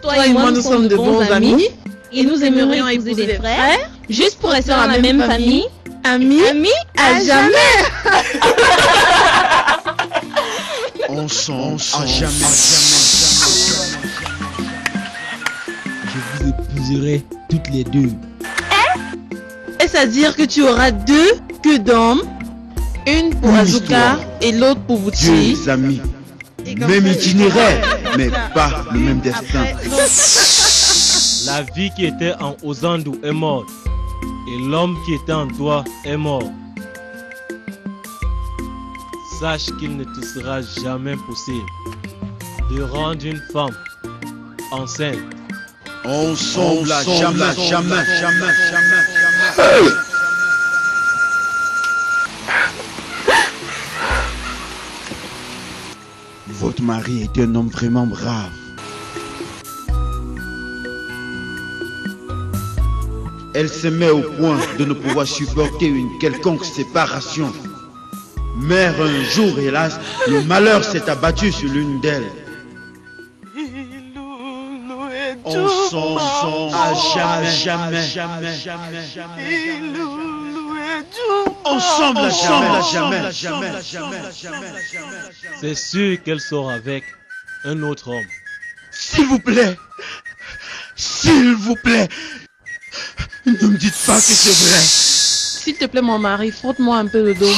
Toi et moi, nous sommes de bons amis. Et nous aimerions épouser des frères, juste pour rester dans la même famille. Amis à jamais. Ensemble à jamais. Je vous épouserai toutes les deux. Est-ce à dire que tu auras deux queues d'hommes, une pour Azuka et l'autre pour Bouchi? Deux amis, même itinéraire, mais pas le même destin. La vie qui était en Ozandu est morte et l'homme qui était en toi est mort. Sache qu'il ne te sera jamais possible de rendre une femme enceinte. Ensemble à jamais. Votre mari est un homme vraiment brave. Elle se met au point de ne pouvoir supporter une quelconque séparation. Mais un jour, hélas, le malheur s'est abattu sur l'une d'elles. Ensemble à jamais. Ensemble à jamais. C'est sûr qu'elle sort avec un autre homme. S'il vous plaît, ne me dites pas que c'est vrai. S'il te plaît, mon mari, frotte-moi un peu le dos.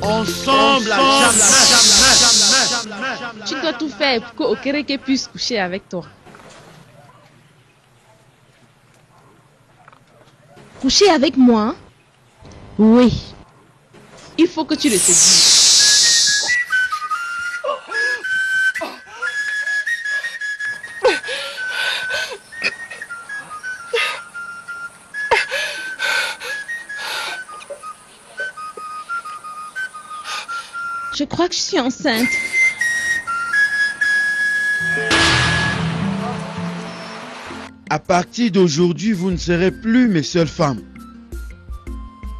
Ensemble à jamais. Tu dois tout faire pour que Okereke puisse coucher avec toi. Coucher avec moi? Oui. Il faut que tu le séduises. Je crois que je suis enceinte. À partir d'aujourd'hui, vous ne serez plus mes seules femmes.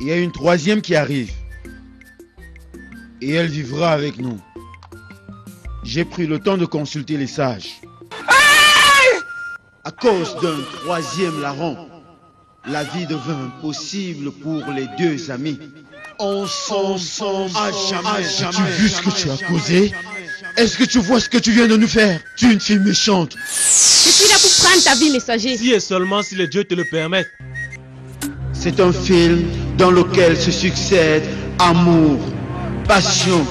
Il y a une troisième qui arrive. Et elle vivra avec nous. J'ai pris le temps de consulter les sages. À cause d'un troisième larron, la vie devint impossible pour les deux amis. Ensemble à jamais. As-tu vu ce que tu as causé? Est-ce que tu vois ce que tu viens de nous faire? Tu es une fille méchante. Je suis là pour prendre ta vie, messager. Si et seulement si les dieux te le permettent. C'est un film dans lequel se succèdent amour, passion,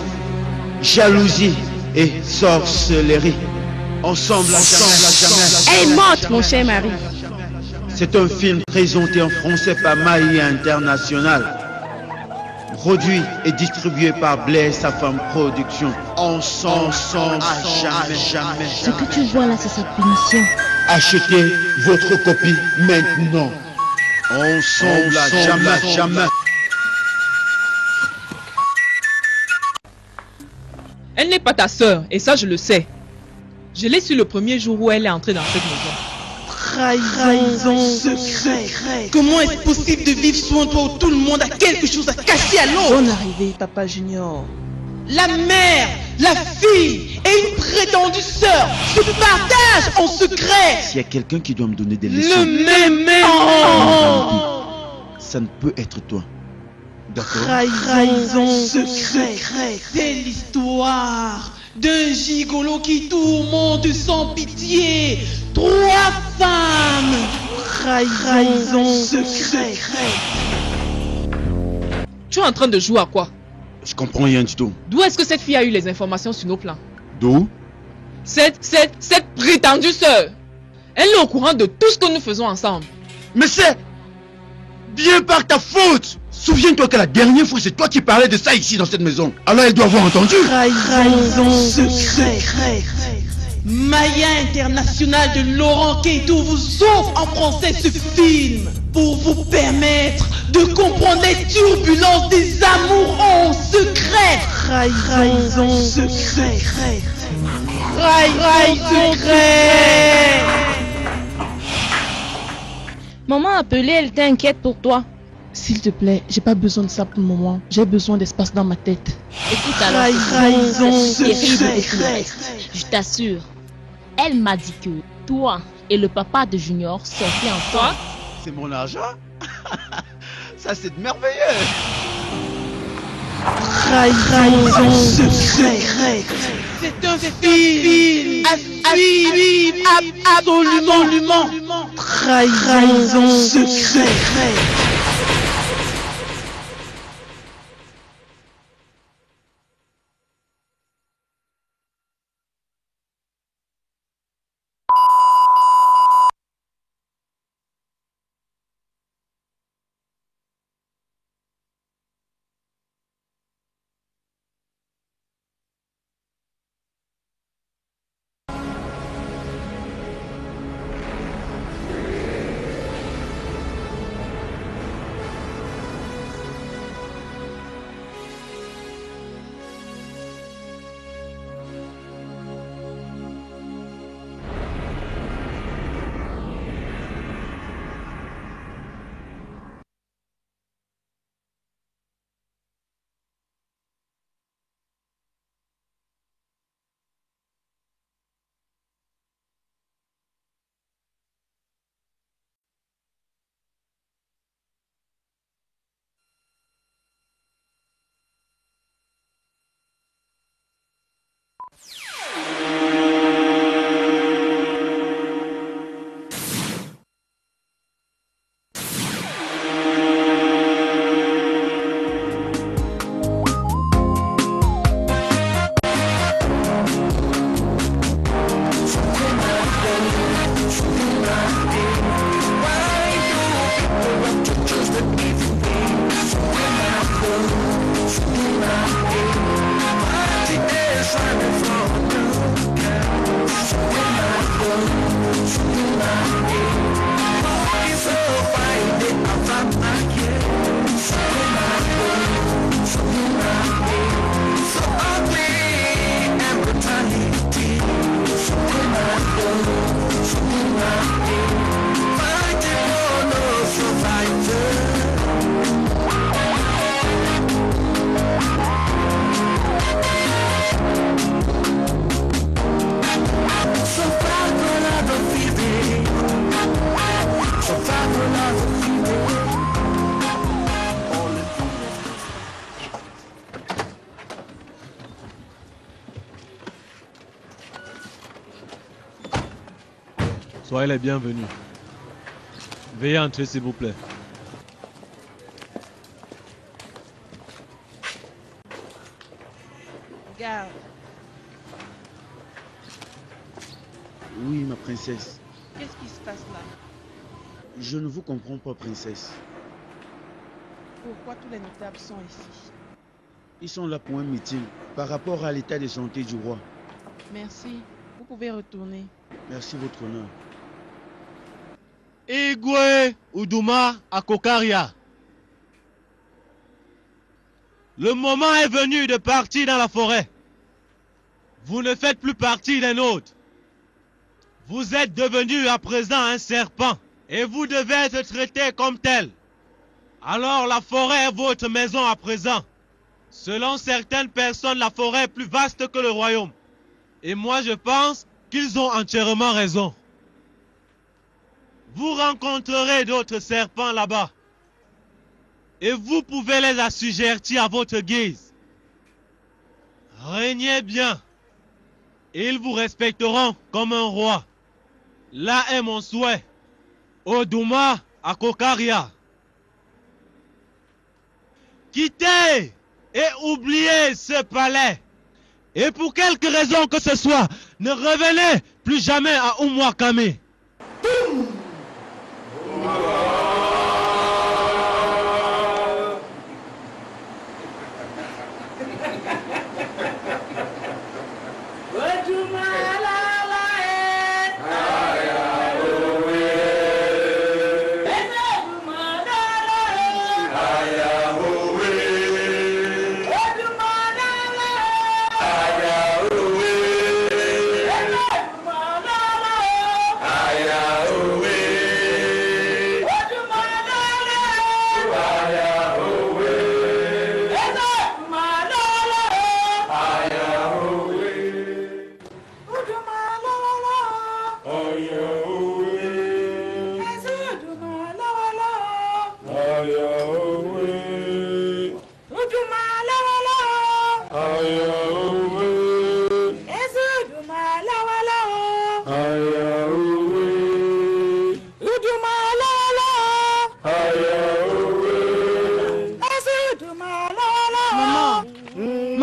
jalousie et sorcellerie. Ensemble à jamais. Elle est morte, mon cher mari. C'est un film présenté en français par Maïa International. Produit et distribué par Blaise sa femme production. Ensemble à jamais. Ce que tu vois là, c'est sa punition. Achetez votre copie maintenant. Ensemble à jamais. Elle n'est pas ta sœur, et ça je le sais. Je l'ai su le premier jour où elle est entrée dans cette maison. Trahison secret. Comment est-ce possible de vivre sous un toit où tout le monde a quelque chose à cacher à l'autre? Bonne arrivée, Papa Junior. La mère, la fille et une prétendue sœur se partagent en secret. S'il y a quelqu'un qui doit me donner des leçons, ça ne peut être toi. D'accord? Trahison secret. C'est l'histoire d'un gigolo qui tourmente sans pitié 3 femmes. Trahison secret. Tu es en train de jouer à quoi? Je comprends rien du tout. D'où est-ce que cette fille a eu les informations sur nos plans? D'où? Cette prétendue sœur. Elle est au courant de tout ce que nous faisons ensemble. Mais c'est bien par ta faute. Souviens-toi que la dernière fois, c'est toi qui parlais de ça ici dans cette maison. Alors elle doit avoir entendu. Trahison secret. Maya International de Laurent Keito vous offre en français ce film pour vous permettre de comprendre les turbulences des amours en secret. Trahison secret. Maman a appelé, elle t'inquiète pour toi. S'il te plaît, j'ai pas besoin de ça pour le moment. J'ai besoin d'espace dans ma tête. Écoute alors, c'est terrible. Je t'assure. Elle m'a dit que toi et le papa de Junior sortaient ensemble. C'est mon argent. Ça c'est merveilleux. Trahison secrète. C'est un film à suivre absolument. Trahison secrète. Soyez les bienvenus. Veuillez entrer s'il vous plaît. Regarde. Oui, ma princesse. Qu'est-ce qui se passe là? Je ne vous comprends pas, princesse. Pourquoi tous les notables sont ici? Ils sont là pour un meeting par rapport à l'état de santé du roi. Merci. Vous pouvez retourner. Merci, votre honneur. Igwe Uduma Akokaria. Le moment est venu de partir dans la forêt. Vous ne faites plus partie des nôtres. Vous êtes devenu à présent un serpent et vous devez être traité comme tel. Alors la forêt est votre maison à présent. Selon certaines personnes, la forêt est plus vaste que le royaume. Et moi je pense qu'ils ont entièrement raison. Vous rencontrerez d'autres serpents là-bas. Et vous pouvez les assujettir à votre guise. Régnez bien. Ils vous respecteront comme un roi. Là est mon souhait. Oduma Akokaria. Quittez et oubliez ce palais. Et pour quelque raison que ce soit, ne revenez plus jamais à Umwakame.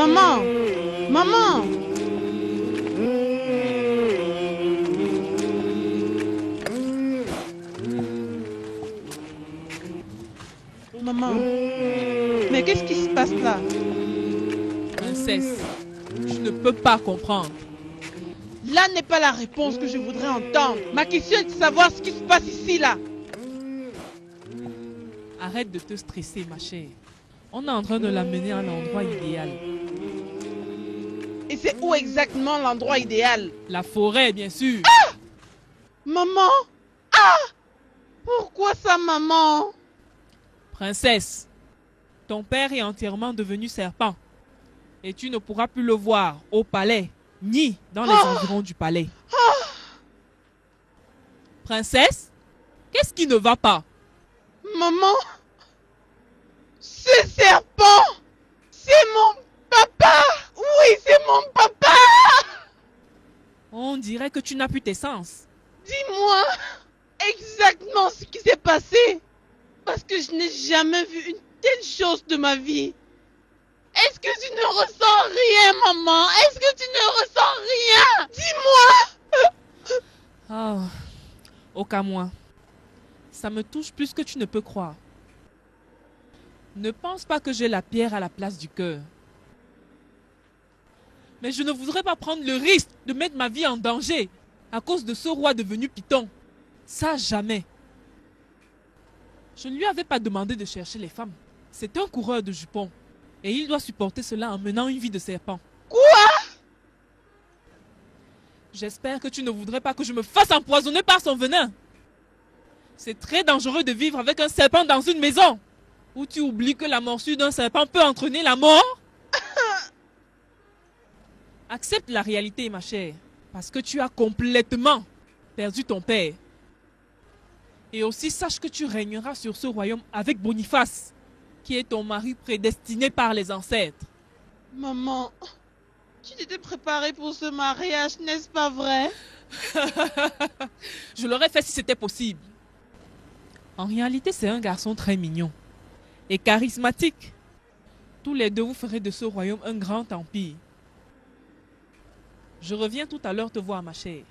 Maman! Maman! Maman, mais qu'est-ce qui se passe là? Princesse, je ne peux pas comprendre. Là n'est pas la réponse que je voudrais entendre. Ma question est de savoir ce qui se passe ici là. Arrête de te stresser, ma chère. On est en train de l'amener à l'endroit idéal. Et c'est où exactement l'endroit idéal? La forêt, bien sûr. Ah! Maman! Ah! Pourquoi ça, maman? Princesse, ton père est entièrement devenu serpent. Et tu ne pourras plus le voir au palais, ni dans les environs du palais. Princesse, qu'est-ce qui ne va pas? Maman, ce serpent, c'est mon papa. Oui, c'est mon papa. On dirait que tu n'as plus tes sens. Dis-moi exactement ce qui s'est passé. Parce que je n'ai jamais vu une telle chose de ma vie. Est-ce que tu ne ressens rien, maman? Est-ce que tu ne ressens rien? Dis-moi. Oh, aucun moi. Ça me touche plus que tu ne peux croire. Ne pense pas que j'ai la pierre à la place du cœur. Mais je ne voudrais pas prendre le risque de mettre ma vie en danger à cause de ce roi devenu python. Ça, jamais. Je ne lui avais pas demandé de chercher les femmes. C'est un coureur de jupons. Et il doit supporter cela en menant une vie de serpent. Quoi? J'espère que tu ne voudrais pas que je me fasse empoisonner par son venin. C'est très dangereux de vivre avec un serpent dans une maison où tu oublies que la morsure d'un serpent peut entraîner la mort. Accepte la réalité, ma chère, parce que tu as complètement perdu ton père. Et aussi sache que tu régneras sur ce royaume avec Boniface, qui est ton mari prédestiné par les ancêtres. Maman, tu t'étais préparée pour ce mariage, n'est-ce pas vrai? Je l'aurais fait si c'était possible. En réalité, c'est un garçon très mignon et charismatique. Tous les deux, vous ferez de ce royaume un grand empire. Je reviens tout à l'heure te voir, ma chère.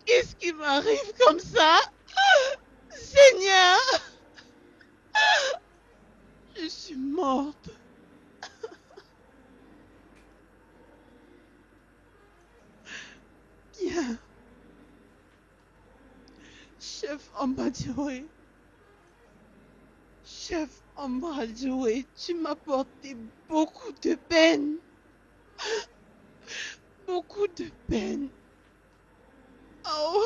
Qu'est-ce qui m'arrive comme ça? Seigneur! Je suis morte. Bien. Chef Ambadjoé. Chef Ambadjoé, tu m'as porté beaucoup de peine. Beaucoup de peine. Oh.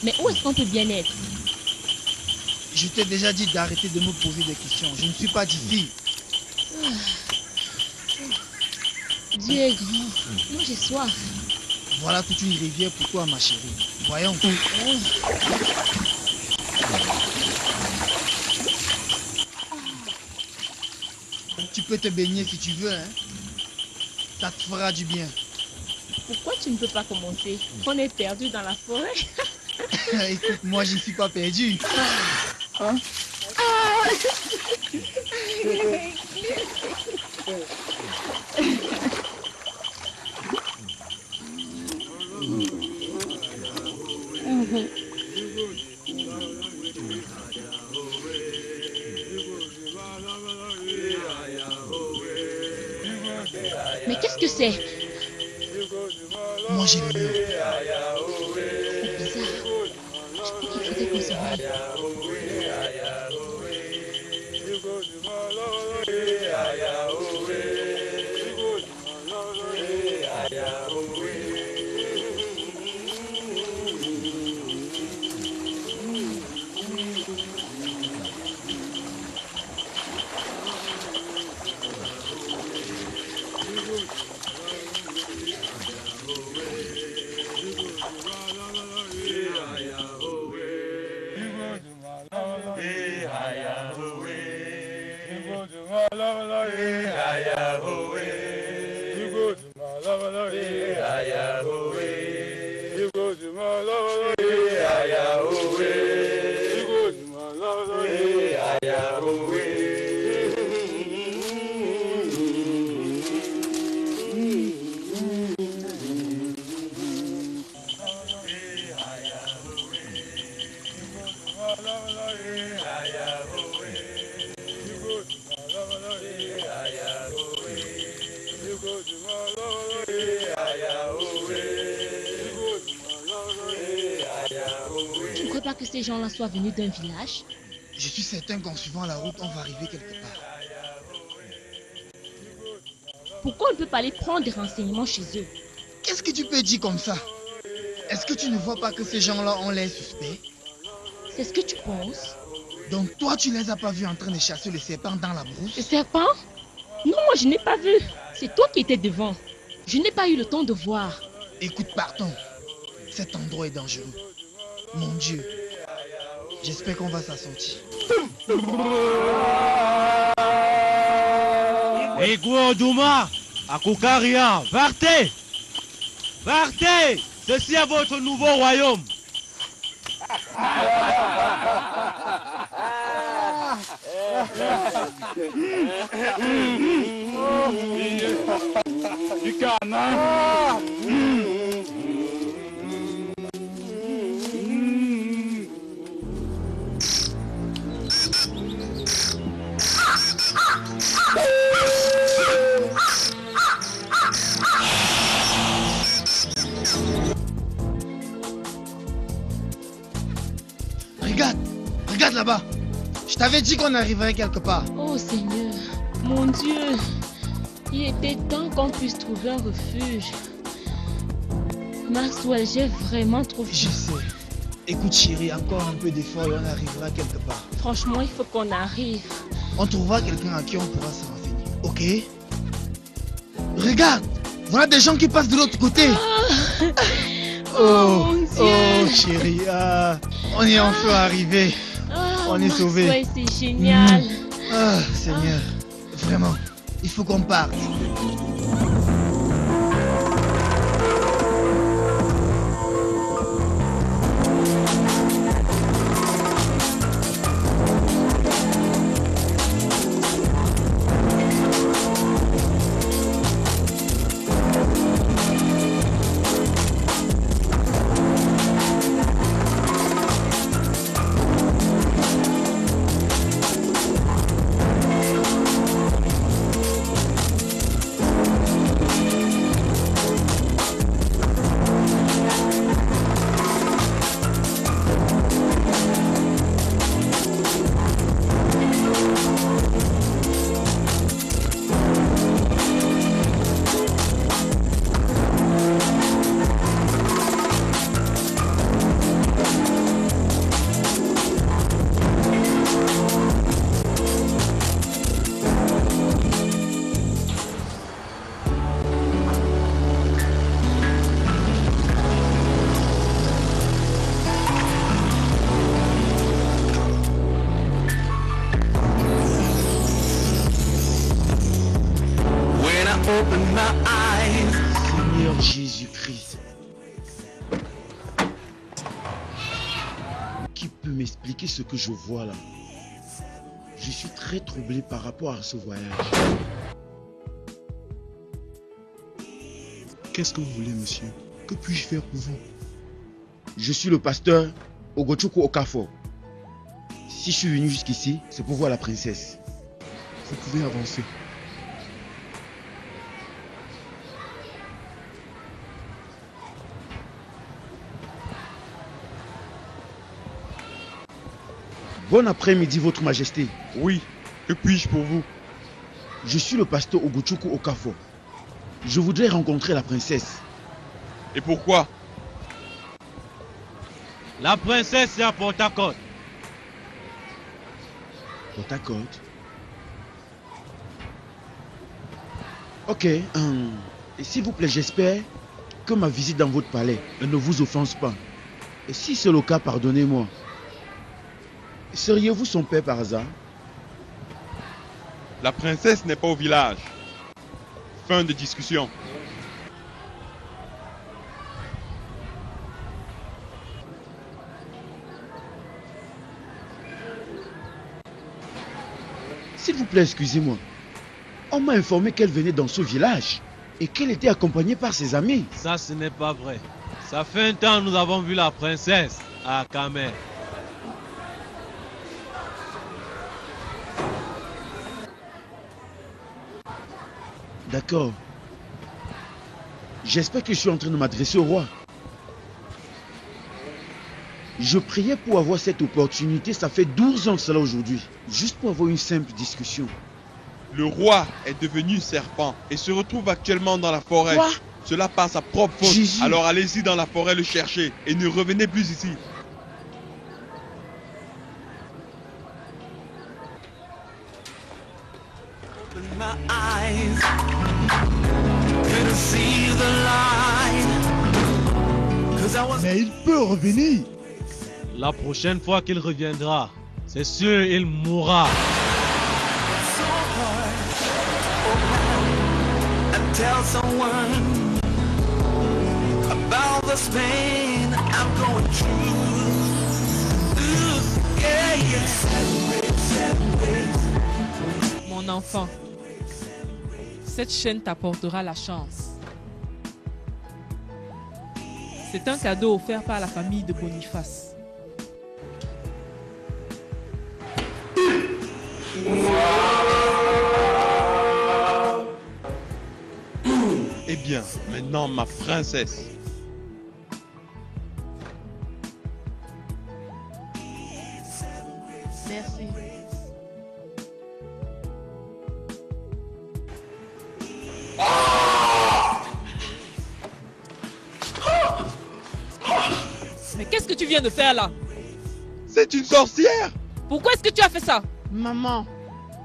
Mais où est-ce qu'on peut bien être? Je t'ai déjà dit d'arrêter de me poser des questions. Je ne suis pas d'ici. Dieu est grand. Moi j'ai soif. Voilà toute une rivière pour toi, ma chérie. Voyons. Tu peux te baigner si tu veux, hein. Ça te fera du bien. Pourquoi tu ne peux pas commencer? On est perdu dans la forêt. Écoute, moi je ne suis pas perdu. Hein? Mais qu'est-ce que c'est? Moi j'ai le mien. C'est bizarre. Je crois qu'il faudrait qu'on se marie. Tu ne crois pas que ces gens-là soient venus d'un village? Je suis certain qu'en suivant la route, on va arriver quelque part. Pourquoi on ne peut pas aller prendre des renseignements chez eux? Qu'est-ce que tu peux dire comme ça? Est-ce que tu ne vois pas que ces gens-là ont l'air suspects? C'est ce que tu penses? Donc toi, tu les as pas vus en train de chasser le serpent dans la brousse? Le serpent? Non, moi je n'ai pas vu. C'est toi qui étais devant. Je n'ai pas eu le temps de voir. Écoute, partons. Cet endroit est dangereux. Mon Dieu. J'espère qu'on va s'en sortir. Ego Douma, Akukaria, partez! Partez! Ceci est votre nouveau royaume. Regarde là-bas. Je t'avais dit qu'on arriverait quelque part. Oh Seigneur, mon Dieu. Il était temps qu'on puisse trouver un refuge. Maxwell, j'ai vraiment trop faim. Je sais. Écoute chérie, encore un peu d'effort et on arrivera quelque part. Franchement, il faut qu'on arrive. On trouvera quelqu'un à qui on pourra se renseigner. Ok? Regarde, voilà des gens qui passent de l'autre côté. Mon Dieu. Oh chérie, on est enfin arrivé. On est sauvés. Ouais, c'est génial. Seigneur, vraiment, il faut qu'on parte. Seigneur Jésus-Christ, qui peut m'expliquer ce que je vois là? Je suis très troublé par rapport à ce voyage. Qu'est-ce que vous voulez, monsieur? Que puis-je faire pour vous? Je suis le pasteur Ogochukwu Okafor. Si je suis venu jusqu'ici, c'est pour voir la princesse. Vous pouvez avancer. Bon après-midi, votre majesté. Oui, que puis-je pour vous? Je suis le pasteur Ogochukwu Okafor. Je voudrais rencontrer la princesse. Et pourquoi? La princesse est à Port-Harcourt. Port-Harcourt? Ok, et s'il vous plaît, j'espère que ma visite dans votre palais ne vous offense pas. Et si c'est le cas, pardonnez-moi. Seriez-vous son père par hasard? La princesse n'est pas au village. Fin de discussion. S'il vous plaît, excusez-moi. On m'a informé qu'elle venait dans ce village et qu'elle était accompagnée par ses amis. Ça, ce n'est pas vrai. Ça fait un temps que nous avons vu la princesse à Kamer. D'accord. J'espère que je suis en train de m'adresser au roi. Je priais pour avoir cette opportunité, ça fait 12 ans que cela aujourd'hui. Juste pour avoir une simple discussion. Le roi est devenu serpent et se retrouve actuellement dans la forêt. Quoi? Cela par sa propre faute. Gigi. Alors allez-y dans la forêt le chercher et ne revenez plus ici. Mais il peut revenir. La prochaine fois qu'il reviendra, c'est sûr il mourra. Tell someone about this pain I'm going through. Ooh, yeah, yeah. Mon enfant, cette chaîne t'apportera la chance. C'est un cadeau offert par la famille de Boniface. Eh bien, maintenant ma princesse. Merci. Mais qu'est-ce que tu viens de faire là? C'est une sorcière! Pourquoi est-ce que tu as fait ça? Maman,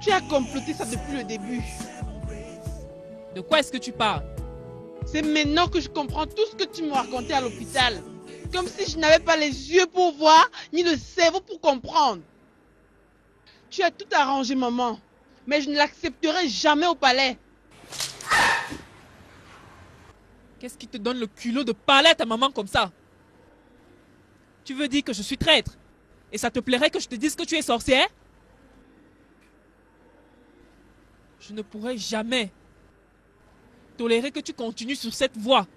tu as comploté ça depuis le début. De quoi est-ce que tu parles? C'est maintenant que je comprends tout ce que tu m'as raconté à l'hôpital. Comme si je n'avais pas les yeux pour voir, ni le cerveau pour comprendre. Tu as tout arrangé, maman. Mais je ne l'accepterai jamais au palais. Qu'est-ce qui te donne le culot de parler à ta maman comme ça? Tu veux dire que je suis traître? Et ça te plairait que je te dise que tu es sorcière? Je ne pourrai jamais tolérer que tu continues sur cette voie.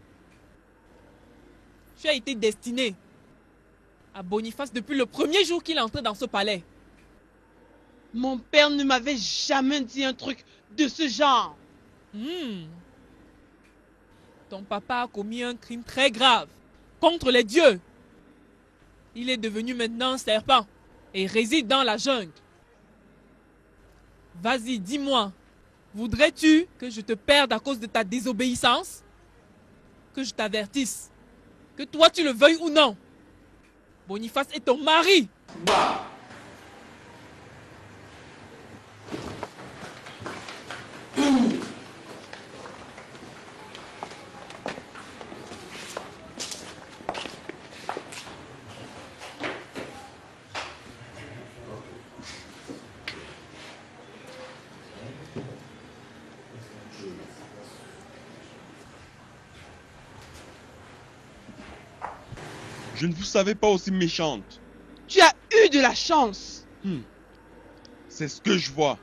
Tu as été destiné à Boniface depuis le premier jour qu'il est entré dans ce palais. Mon père ne m'avait jamais dit un truc de ce genre. Ton papa a commis un crime très grave contre les dieux. Il est devenu maintenant un serpent et réside dans la jungle. Vas-y, dis-moi, voudrais-tu que je te perde à cause de ta désobéissance? Que je t'avertisse, que toi tu le veuilles ou non, Boniface est ton mari. Je ne vous savais pas aussi méchante. Tu as eu de la chance. C'est ce que je vois.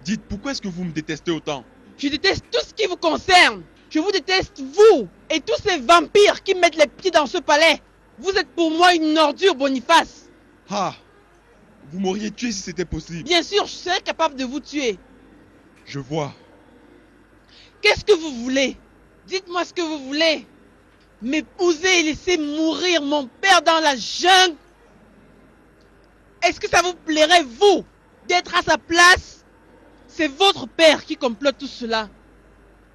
Dites, pourquoi est-ce que vous me détestez autant? Je déteste tout ce qui vous concerne. Je vous déteste, vous et tous ces vampires qui mettent les pieds dans ce palais. Vous êtes pour moi une ordure, Boniface. Ah, vous m'auriez tué si c'était possible. Bien sûr, je serais capable de vous tuer. Je vois. Qu'est-ce que vous voulez? Dites-moi ce que vous voulez. M'épouser et laisser mourir mon père dans la jungle? Est-ce que ça vous plairait, vous, d'être à sa place? C'est votre père qui complote tout cela.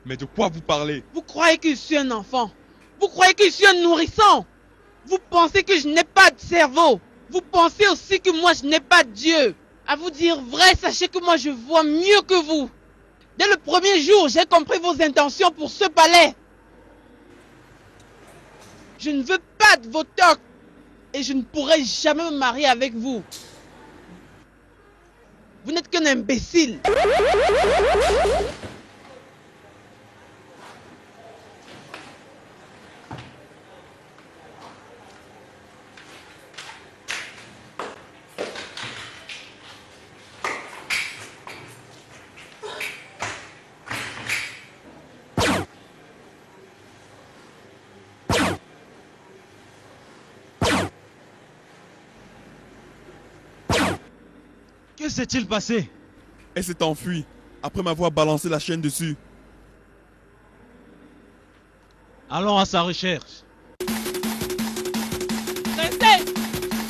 Mais de quoi vous parlez? Vous croyez que je suis un enfant? Vous croyez que je suis un nourrisson? Vous pensez que je n'ai pas de cerveau? Vous pensez aussi que moi je n'ai pas de Dieu? À vous dire vrai, sachez que moi je vois mieux que vous. Dès le premier jour, j'ai compris vos intentions pour ce palais. Je ne veux pas de vos tocs et je ne pourrai jamais me marier avec vous. Vous n'êtes qu'un imbécile. Que s'est-il passé? Elle s'est enfuie après m'avoir balancé la chaîne dessus. Allons à sa recherche. Princesse!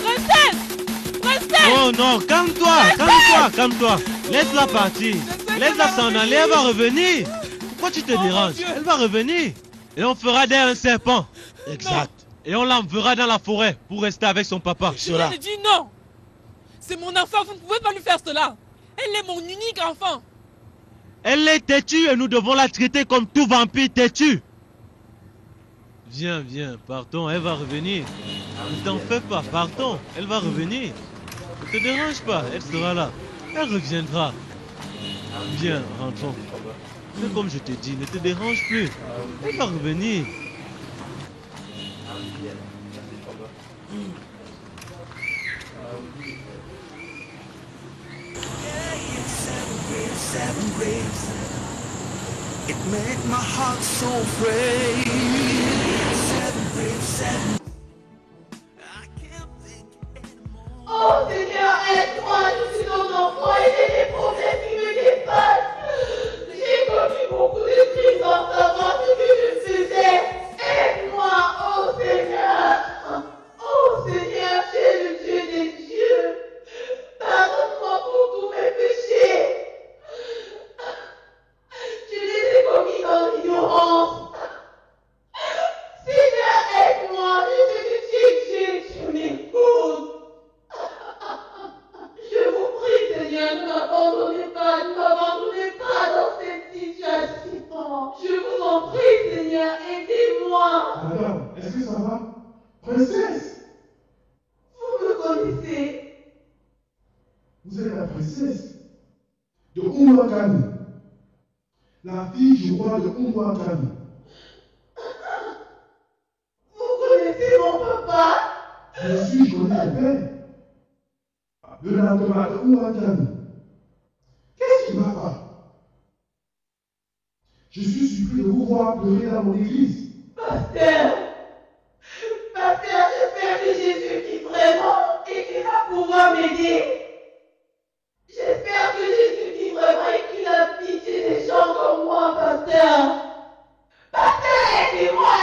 Princesse! Princesse! Oh non, calme-toi, calme-toi, calme-toi. Laisse-la partir. Laisse-la s'en aller, elle va revenir. Pourquoi tu te déranges? Elle va revenir. Et on fera d'elle un serpent. Exact. Et on l'enverra dans la forêt pour rester avec son papa. Je viens de dire non. C'est mon enfant, vous ne pouvez pas lui faire cela. Elle est mon unique enfant. Elle est têtue et nous devons la traiter comme tout vampire têtu. Viens, viens, partons, elle va revenir. Ne t'en fais pas, partons, elle va revenir. Ne te dérange pas, elle sera là. Elle reviendra. Viens, rentrons. Mais comme je te dis, ne te dérange plus. Elle va revenir. Seven waves, it made my heart so afraid. Seven waves, seven. I can't think anymore. Oh Seigneur, aide-moi, je suis ton enfant et j'ai des problèmes qui me dépassent. J'ai commis beaucoup de crimes sans savoir ce que je faisais. Aide-moi, oh Seigneur. Oh Seigneur, tu es le Dieu des dieux. Pardonne-moi pour tous mes péchés. Je les ai commis dans l'ignorance. Seigneur, aide-moi, je sais que tu es Dieu, tu m'écoutes. Je vous prie, Seigneur, ne m'abandonnez pas dans cette situation. Je vous en prie, Seigneur, aidez-moi. Madame, est-ce que ça va? Princesse! Vous me connaissez? Vous êtes la princesse de Umwakani, la fille du roi de Umwakani. Vous connaissez mon papa? Je connais le père. Le lendemain de Umwakani. Qu'est-ce qui va pas? Je suis surpris de vous voir pleurer dans mon église. Pasteur, j'espère que Jésus vit vraiment et qu'il va pouvoir m'aider. J'espère que Jésus vit vraiment et qu'il a pitié des gens comme moi, pasteur. Pasteur, aidez-moi,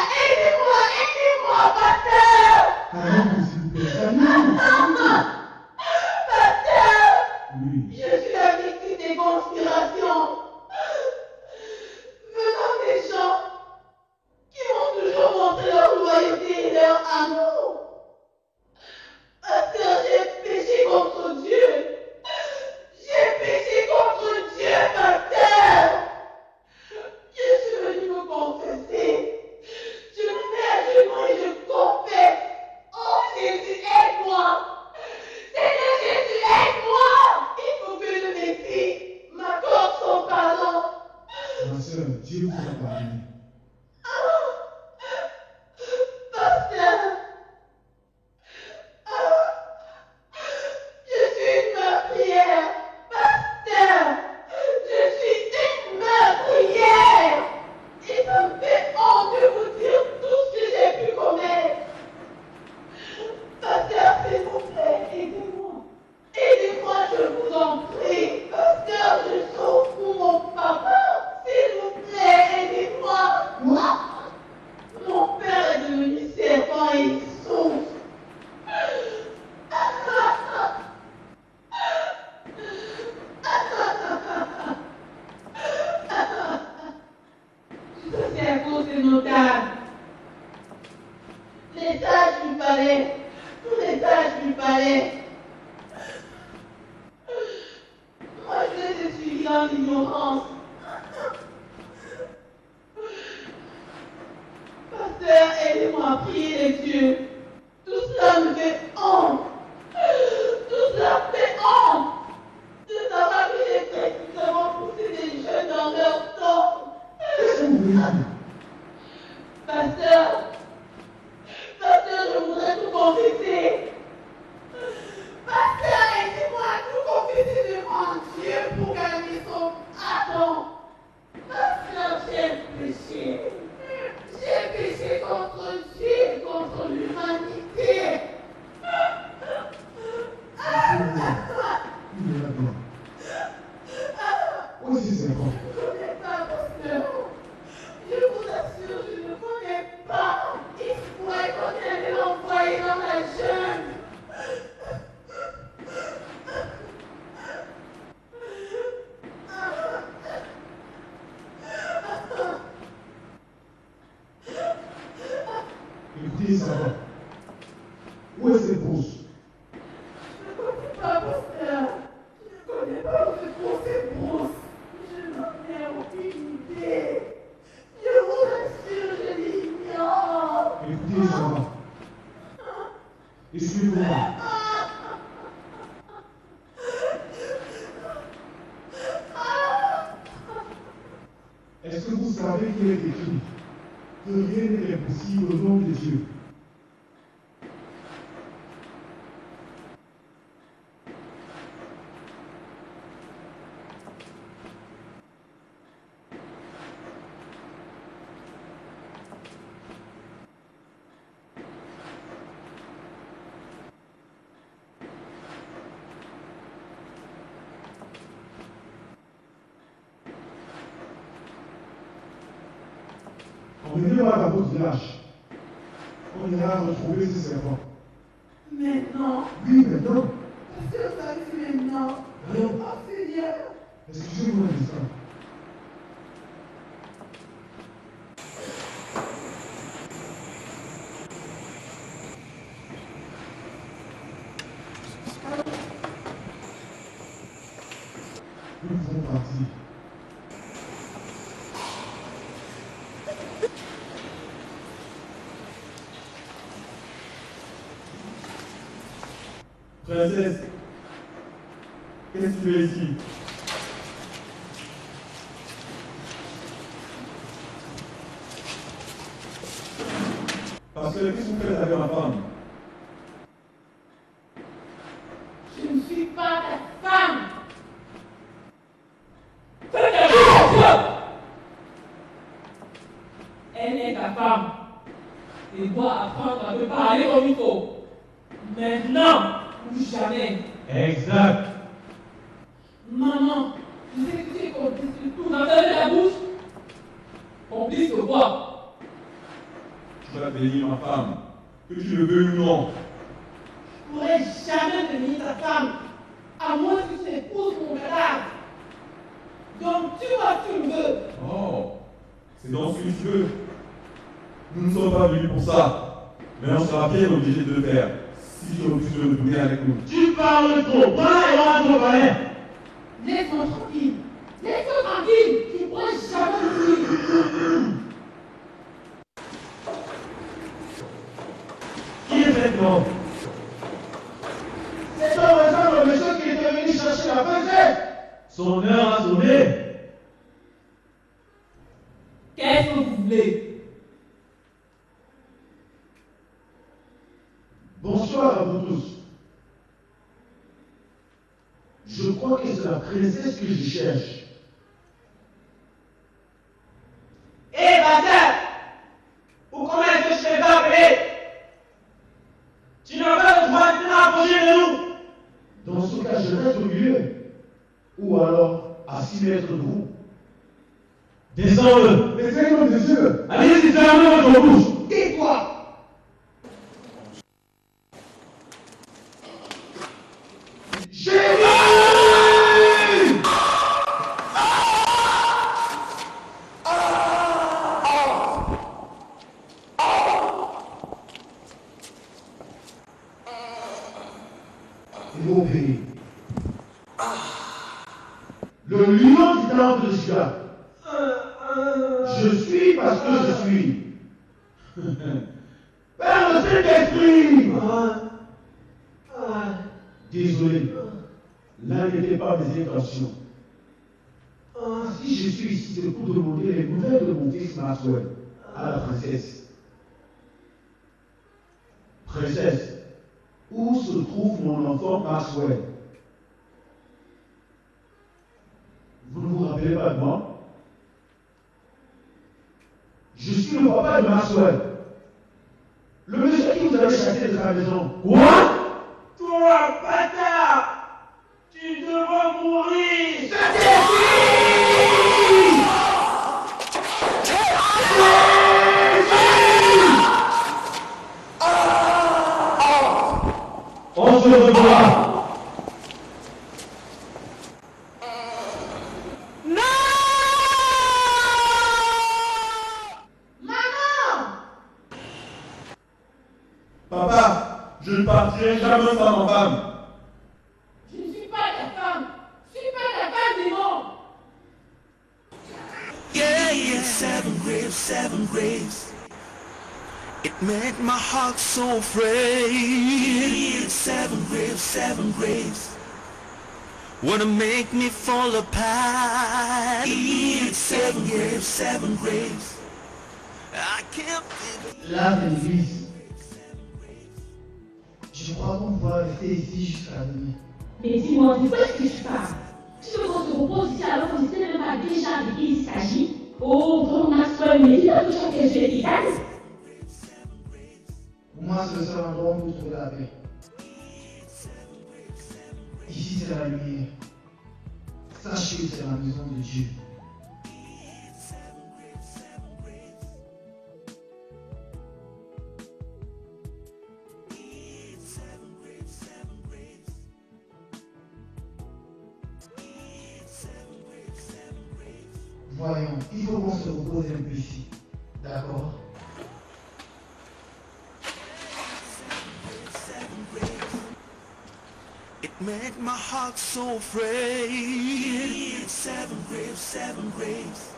pasteur. Calmez-vous, s'il vous plaît. Calmez-vous. Pasteur, Oui. je suis la victime des conspirations venant des gens qui m'ont toujours montré leur loyauté et leur amour. Pasteur, j'ai péché contre Dieu. J'ai péché contre Dieu, pasteur. Je suis venu me confesser. Je me mets à genoux et je confesse. Oh Jésus, aide-moi. Seigneur Jésus, aide-moi. Il faut que le Messie m'accorde son pardon. Ma soeur, Dieu vous a pardonné. Pasteur, je suis une meurtrière. Pasteur, je suis une meurtrière. Et ça me fait honte de vous dire tout ce que j'ai pu commettre. Pasteur, s'il vous plaît, aidez-moi. Aidez-moi, je vous en prie. Pasteur, je souffre pour mon papa. S'il vous plaît, aidez-moi. Mon père est devenu serpent et il souffre. C'est à cause des notables. Les sages du palais. Tous les sages du palais. Moi, je les ai suivis dans l'ignorance. Pasteur, aidez-moi à prier les dieux. Tout cela me fait honte. Tout cela me fait honte. De savoir que j'ai précisément poussé des jeunes dans leur temps. Pasteur, je voudrais tout confesser. Pasteur, aidez-moi à tout confesser devant Dieu pour gagner son pardon. Pasteur, j'ai péché. J'ai péché contre Dieu et contre l'humanité. Où est cette brousse? Pas pasteur. Je ne connais pas où se trouve cette brousse. Je n'en ai aucune idée. Je vous assure, je l'ignore. Écoutez, ça va. Suivez-moi. Est-ce que vous savez qu'il est écrit que rien n'est impossible au nom de Dieu? Emmenez-moi dans votre village. On ira retrouver ce serpent. Maintenant. Oui, maintenant. Parce que ça arrive maintenant. Rien. Oh Seigneur. Excusez-moi un instant. Nous pouvons partir. Princesse, qu'est-ce que tu fais ici? Parce que qu'est-ce que vous faites avec ma femme? Je ne suis pas ta femme. Elle est ta femme. Et doit apprendre à te parler comme il faut. Maintenant, ou jamais. Exact. Maman, tu sais que tu es complice de tout dans ta bouche. Complice de quoi? Tu vas bénir ma femme, que tu le veux ou non. Je ne pourrais jamais devenir ta femme, à moins que tu épouses mon cadavre. Donc tu vois, tu le veux. Oh, c'est donc ce que tu veux. Nous ne sommes pas venus pour ça, mais on sera bien obligé de le faire si tu refuses de retourner avec nous. Tu parles trop. Voilà, il y aura trop parler. Laisse-moi tranquille. Laisse-moi tranquille. Tu ne pourrais jamais le dire. Qui est cet homme? Cet homme est le monsieur qui était venu chercher la princesse. Son heure a sonné. Qu'est-ce que vous voulez? Bonsoir à vous tous. Je crois que c'est la princesse que je cherche. Hé, bâtard! Ou comment est-ce que je t'ai appelé? Tu n'as pas le droit de t'approcher de nous! Dans ce cas, je reste au milieu. Ou alors à 6 mètres de vous. Descends-le. Laissez-nous des yeux. Allez-y, fermez votre bouche. Tais-toi! Le lion du temple de Juda. Je suis parce que je suis. Père le Saint-Esprit. Désolé. Là n'était pas mes intentions. Si je suis ici, c'est pour demander les nouvelles de mon fils Maxwell à la princesse. Princesse, où se trouve mon enfant Maxwell? Vous ne vous rappelez pas de moi? Je suis le papa de Maxwell. Le monsieur qui vous avait chassé de sa maison. Quoi? Toi, bâtard! Tu devras mourir! On se revoit. Papa, Je ne partirai jamais sans ma femme. Je ne suis pas ta femme. Je suis pas ta femme, démon. Yeah, yeah, 7 graves. It made my heart so afraid. 7 graves. Wanna make me fall apart. 7 graves. I can't. Là, c'est l'église. Je crois qu'on pourra rester ici jusqu'à demain. Mais dis-moi, de quoi est-ce que tu parles? Tu veux qu'on se repose ici alors qu'on ne sait même pas déjà de qui il s'agit? Oh, bon, ma soeur, mais dis-moi toujours que je l'ai égal. Pour moi, c'est le seul endroit où on peut trouver la paix. Ici, c'est la lumière. Sachez que c'est la maison de Dieu. Voyons, il faut qu'on se repose un peu ici. D'accord? It made my heart so afraid. 7 graves.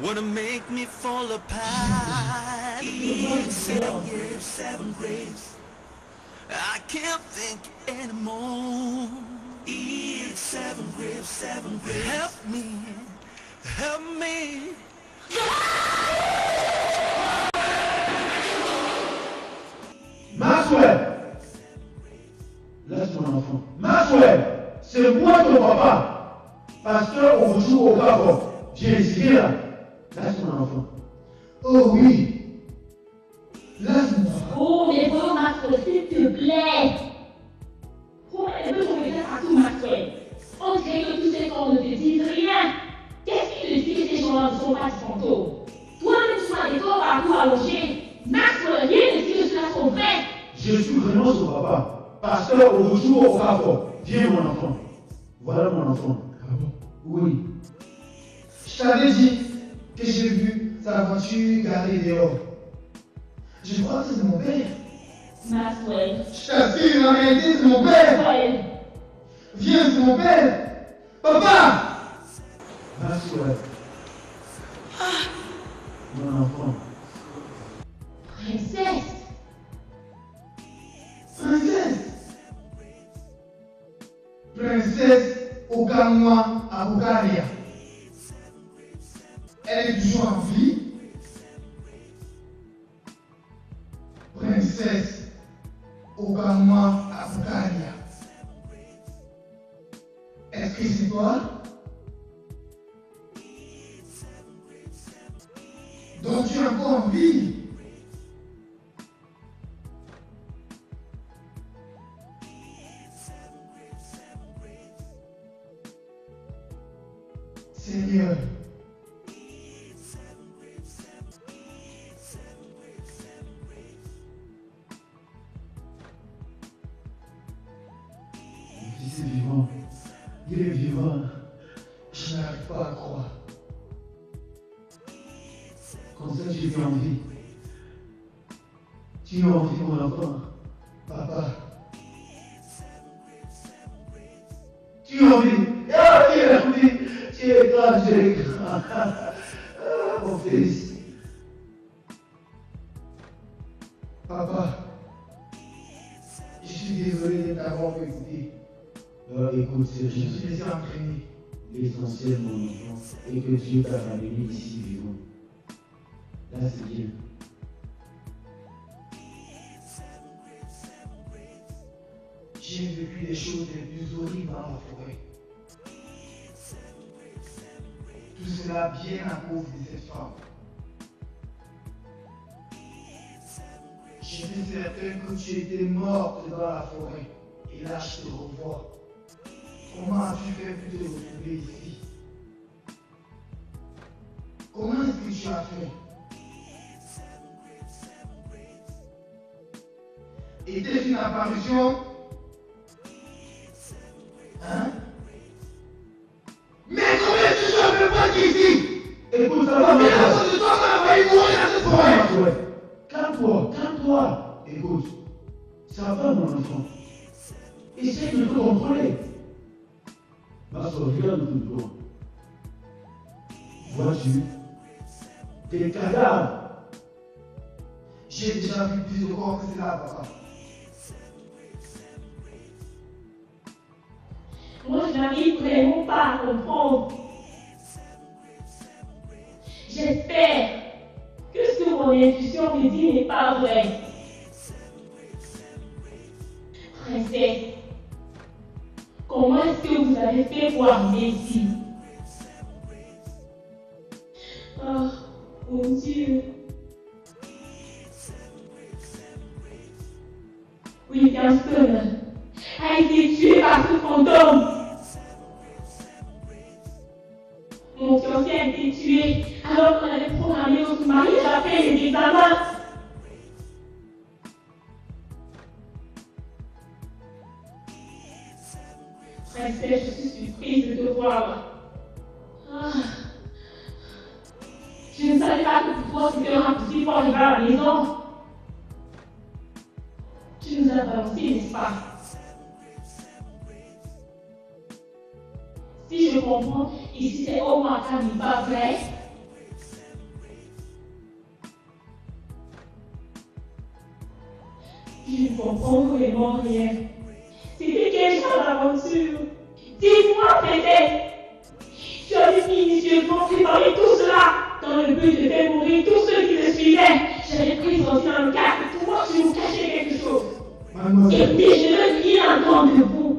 Wanna make me fall apart. 7 graves. I can't think anymore. 7 graves. Help me. Help me. Maxwell! Laisse mon enfant. Maxwell! C'est moi ton papa! Pasteur, on joue au café. Viens ici, viens là. Laisse mon enfant. Oh oui! Laisse-moi. Oh, mais bon, Maxwell, s'il te plaît. Pourquoi elle veut qu'on regarde partout, Maxwell? On dirait que tous ces corps ne te disent rien. Qu'est-ce qui te dit que ces gens-là ne sont pas des fantômes? Toi-même, tu as des corps partout allongés. Maxwell, rien ne dit que ceux-là sont vrais. Je suis vraiment son papa. Pasteur, on joue au café. Viens mon enfant. Voilà mon enfant. Ah bon? Oui. Je t'avais dit que j'ai vu sa voiture garée dehors. Je crois que c'est mon père. Maxwell. Je t'assure, en réalité, c'est mon père. Maxwell. Viens, c'est mon père. Papa! Maxwell. Mon enfant. Princesse. Princesse Okamwa Abukaria. Elle est toujours en vie. Princesse Okamwa Abukaria. Est-ce que c'est toi? Donc tu es encore en vie. Seigneur, Mon fils est vivant. Il est vivant. je n'arrive pas à croire. Comme ça, tu es en vie. Tu es en vie, mon enfant. Papa, Tu es en vie. Ah, tu es en vie. Tu es grand, tu es grand. Ah, mon fils. papa, je suis désolé de t'avoir écouté. Écoute, Je Serge. me suis laissé entraîner. L'essentiel, mon enfant, est que Dieu t'a ramené ici vivant. Là, c'est bien. J'ai vécu les choses les plus horribles dans la forêt. Tout cela bien à cause de cette femme. J'étais certain que tu étais morte dans la forêt. Et là, je te revois. Comment as-tu fait pour te retrouver ici? Comment est-ce que tu as fait? Était-ce une apparition? Hein? Mais comment est-ce que tu as fait pas d'ici? Écoute, ça va, Mais à cause de toi, on a failli mourir dans cette forêt. Maxwell. Calme-toi, calme-toi. Écoute, Ça va, mon enfant. Essaye de te contrôler. Ma soeur, regarde autour de toi. Vois-tu des cadavres? J'ai déjà vu plus de corps que cela, papa. Moi, je n'arrive vraiment pas à comprendre. J'espère que ce que mon intuition me dit n'est pas vrai. Princesse, comment est-ce que vous avez fait pour arriver ici? Oh, mon Dieu. William Stone a été tué par ce fantôme. Mon fiancé a été tué alors qu'on avait programmé notre mariage après les examens. Princesse, je suis surprise de te voir. Ah. Je ne savais pas que pour toi c'était impossible pour arriver à la maison. Tu nous as balancé, n'est-ce pas? Si je comprends, ici c'est au moins pas vrai. Je ne comprends vraiment rien. C'était quel genre d'aventure? Dis-moi, Pété! Tu avais minutieusement préparé tout cela dans le but de faire mourir tous ceux qui te suivaient. J'avais pris sorti dans le cas que toi tu nous cachais quelque chose. Et puis je ne rien entendre de vous.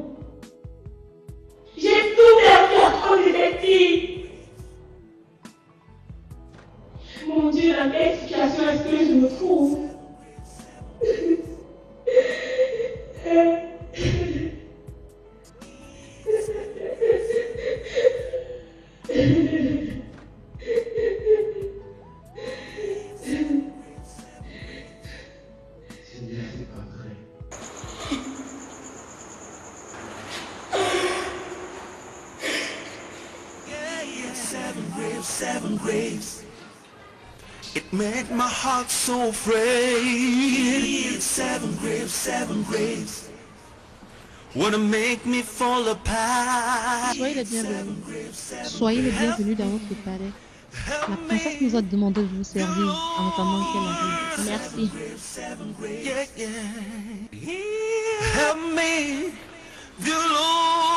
J'ai tout perdu à cause de cette fille. Mon Dieu, dans quelle situation est-ce que je me trouve? Seven graves. It made my heart so afraid. Seven graves. Wanna make me fall apart. Soyez les bienvenus. Soyez les bienvenus dans notre palais. La princesse nous a demandé de vous servir en attendant qu'elle arrive. Merci. Help me, dear Lord.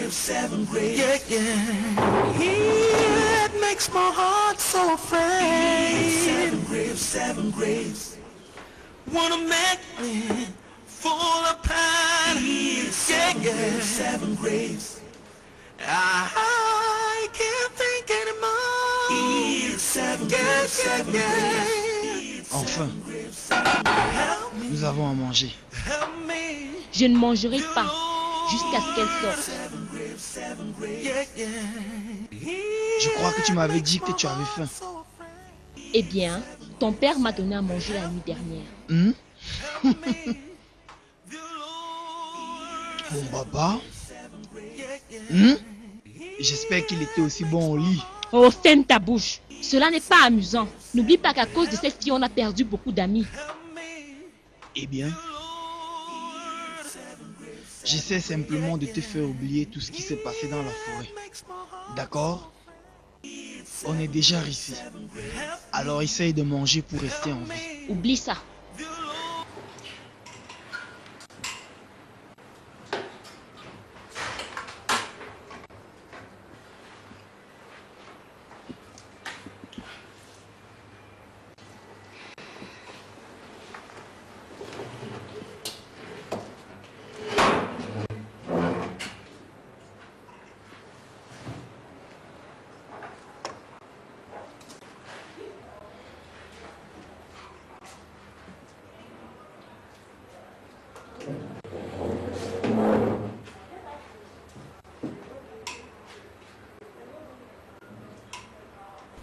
Seven graves. It makes my heart so afraid. Seven graves. Wanna make me fall apart. Seven graves. I can't think anymore. Seven graves. Enfin, nous avons à manger. Je ne mangerai pas jusqu'à ce qu'elle sorte. Je crois que tu m'avais dit que tu avais faim. Eh bien, ton père m'a donné à manger la nuit dernière. Mon papa? J'espère qu'il était aussi bon au lit. Oh, ferme ta bouche. Cela n'est pas amusant. N'oublie pas qu'à cause de cette fille, on a perdu beaucoup d'amis. Eh bien, j'essaie simplement de te faire oublier tout ce qui s'est passé dans la forêt. D'accord? On est déjà ici. Alors essaye de manger pour rester en vie. Oublie ça.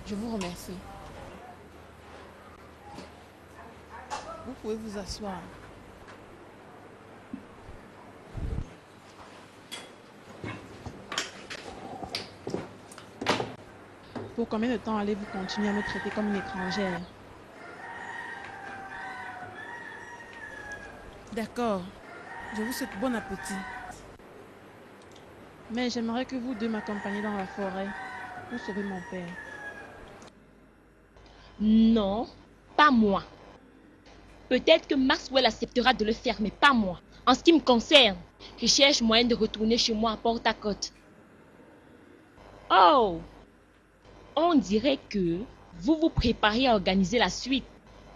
Je vous remercie. Vous pouvez vous asseoir. Pour combien de temps allez-vous continuer à me traiter comme une étrangère? D'accord. Je vous souhaite bon appétit. Mais j'aimerais que vous deux m'accompagniez dans la forêt pour sauver mon père. Non, pas moi. Peut-être que Maxwell acceptera de le faire, mais pas moi. En ce qui me concerne, je cherche moyen de retourner chez moi à Port-à-Côte. Oh! On dirait que vous vous préparez à organiser la suite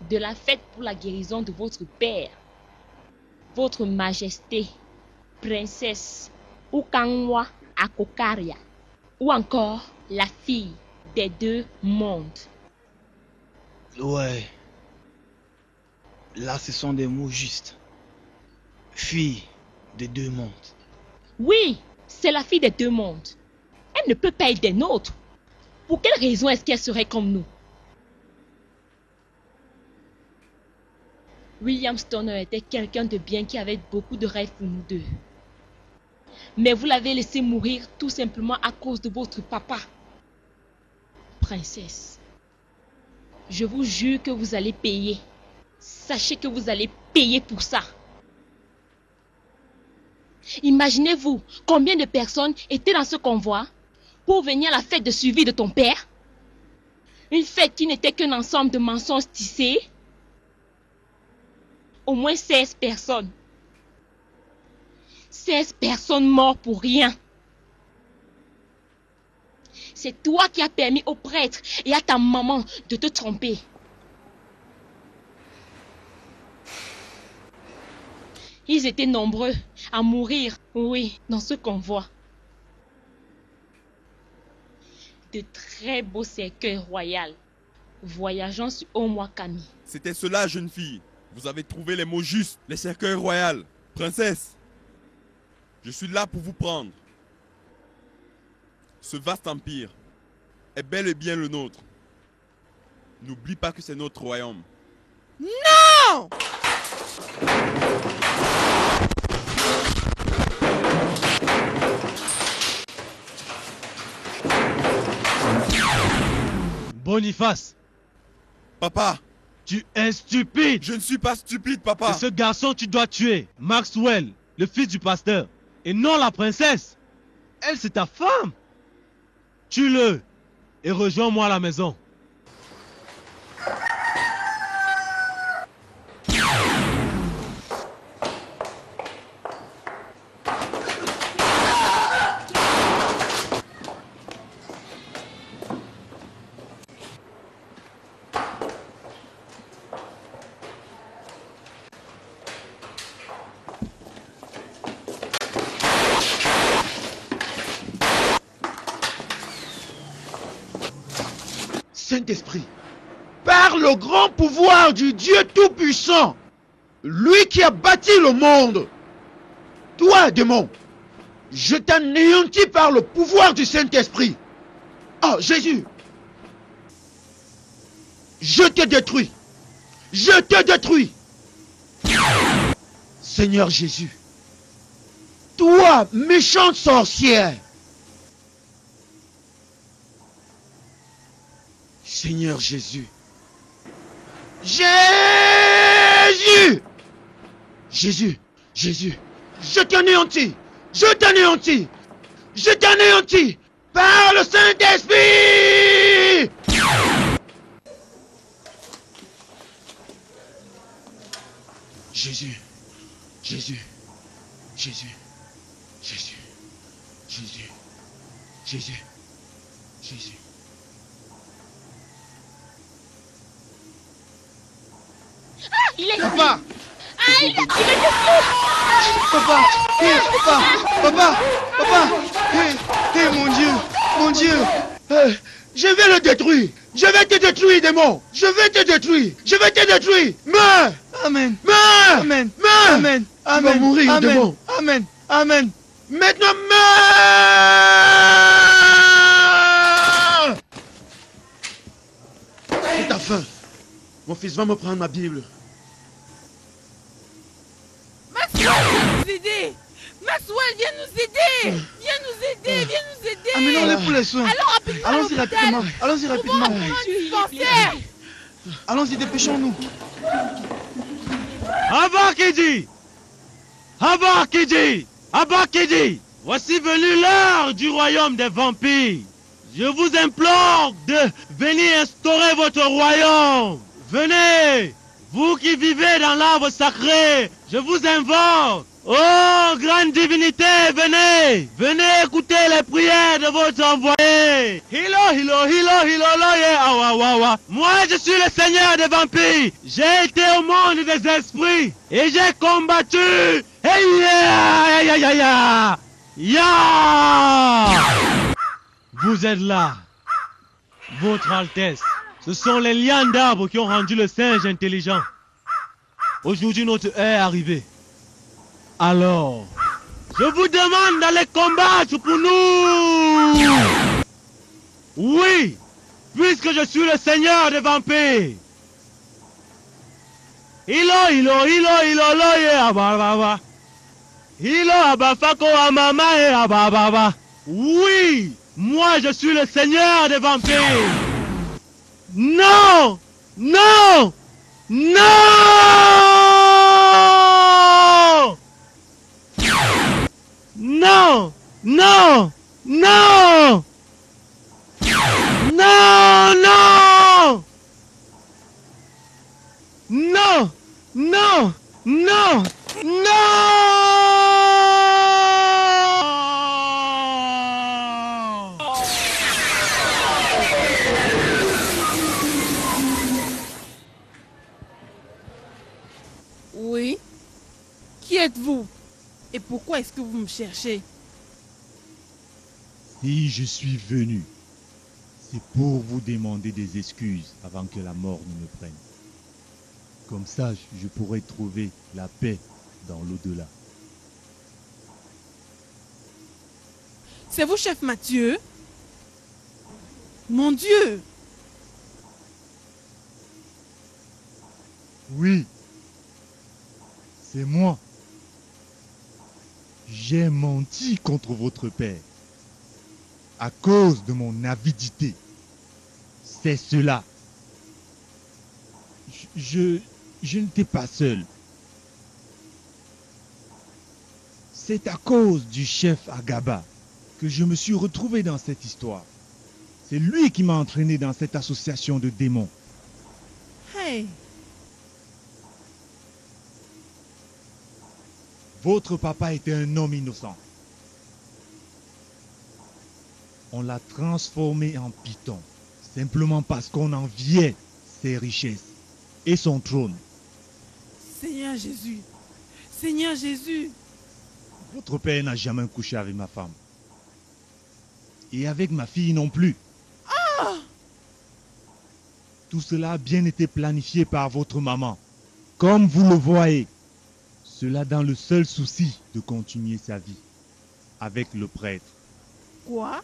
de la fête pour la guérison de votre père. Votre Majesté, Princesse Ukangwa Akokaria, ou encore la fille des deux mondes. Ouais. Là, ce sont des mots justes. Fille des deux mondes. Oui, c'est la fille des deux mondes. Elle ne peut pas être des nôtres. Pour quelle raison est-ce qu'elle serait comme nous? William Stoner était quelqu'un de bien qui avait beaucoup de rêves pour nous deux. Mais vous l'avez laissé mourir tout simplement à cause de votre papa. Princesse, je vous jure que vous allez payer. Sachez que vous allez payer pour ça. Imaginez-vous combien de personnes étaient dans ce convoi pour venir à la fête de suivi de ton père. Une fête qui n'était qu'un ensemble de mensonges tissés. Au moins 16 personnes. 16 personnes mortes pour rien. C'est toi qui as permis au prêtre et à ta maman de te tromper. Ils étaient nombreux à mourir, oui, dans ce convoi. De très beaux cercueils royaux voyageant sur Omwakami. C'était cela, jeune fille. Vous avez trouvé les mots justes, les cercueils royaux. Princesse, je suis là pour vous prendre. Ce vaste empire est bel et bien le nôtre. N'oublie pas que c'est notre royaume. Non! Boniface. Papa. Tu es stupide. Je ne suis pas stupide, papa. C'est ce garçon que tu dois tuer. Maxwell, le fils du pasteur. Et non la princesse. Elle, c'est ta femme. Tue-le. Et rejoins-moi à la maison. Saint-Esprit, par le grand pouvoir du Dieu Tout-Puissant, lui qui a bâti le monde, toi, démon, je t'anéantis par le pouvoir du Saint-Esprit. Oh, Jésus, je te détruis. Je te détruis. Seigneur Jésus, toi, méchante sorcière, Seigneur Jésus. Jésus! Jésus, Jésus, je t'anéantis, je t'anéantis, je t'anéantis par le Saint-Esprit! Jésus, Jésus, Jésus, Jésus, Jésus, Jésus, Jésus. Ah, il est Papa! Ah, il est Papa! Hey, papa! Papa! Papa! Hey, mon Dieu! Je vais le détruire! Je vais te détruire, démon! Je vais te détruire! Je vais te détruire! Meurs! Amen! Meurs! Amen! Meurs! Amen! Tu vas mourir, Amen! démon! Amen! Amen! Maintenant, meurs! C'est ta fin! Mon fils va me prendre ma Bible. Maxwell, viens nous aider! Maxwell, viens nous aider! Viens nous aider! Viens nous aider! Amenons-les pour les soins. Alors rapidement! Allons-y rapidement! Allons-y rapidement! Dispensaire! Allons-y, dépêchons-nous! Avant, Kedi! Abakidi! Abakidi! Voici venue l'heure du royaume des vampires. Je vous implore de venir instaurer votre royaume. Venez, vous qui vivez dans l'arbre sacré, je vous invoque. Oh, grande divinité, venez. Venez écouter les prières de votre envoyé. Hilo, hilo, hilo, hilo, loye, awa, awa, awa. Moi, je suis le seigneur des vampires. J'ai été au monde des esprits et j'ai combattu. Hey, ya, ya, ya, ya. Ya! Vous êtes là, Votre Altesse. Ce sont les lianes d'arbres qui ont rendu le singe intelligent. Aujourd'hui, notre heure est arrivée. Alors, je vous demande d'aller combattre pour nous. Oui, puisque je suis le seigneur des vampires. Ilo, ilo, ilo, ilo, lo, ye, ababa. Ilo, abafako, amama, ye, ababa. Oui, moi je suis le seigneur des vampires. Non, non, non, non, non, non, non, non, non, non, non, Oui. Qui êtes-vous? Et pourquoi est-ce que vous me cherchez? Si je suis venu, c'est pour vous demander des excuses avant que la mort ne me prenne. Comme ça, je pourrai trouver la paix dans l'au-delà. C'est vous, chef Mathieu? Mon Dieu! Oui, c'est moi. J'ai menti contre votre père à cause de mon avidité. C'est cela. Je n'étais pas seul. C'est à cause du chef Agaba que je me suis retrouvé dans cette histoire. C'est lui qui m'a entraîné dans cette association de démons. Hey! Votre papa était un homme innocent. On l'a transformé en python, simplement parce qu'on enviait ses richesses et son trône. Seigneur Jésus! Seigneur Jésus! Votre père n'a jamais couché avec ma femme. Et avec ma fille non plus. Ah! Tout cela a bien été planifié par votre maman. Comme vous le voyez. Cela dans le seul souci de continuer sa vie avec le prêtre. Quoi?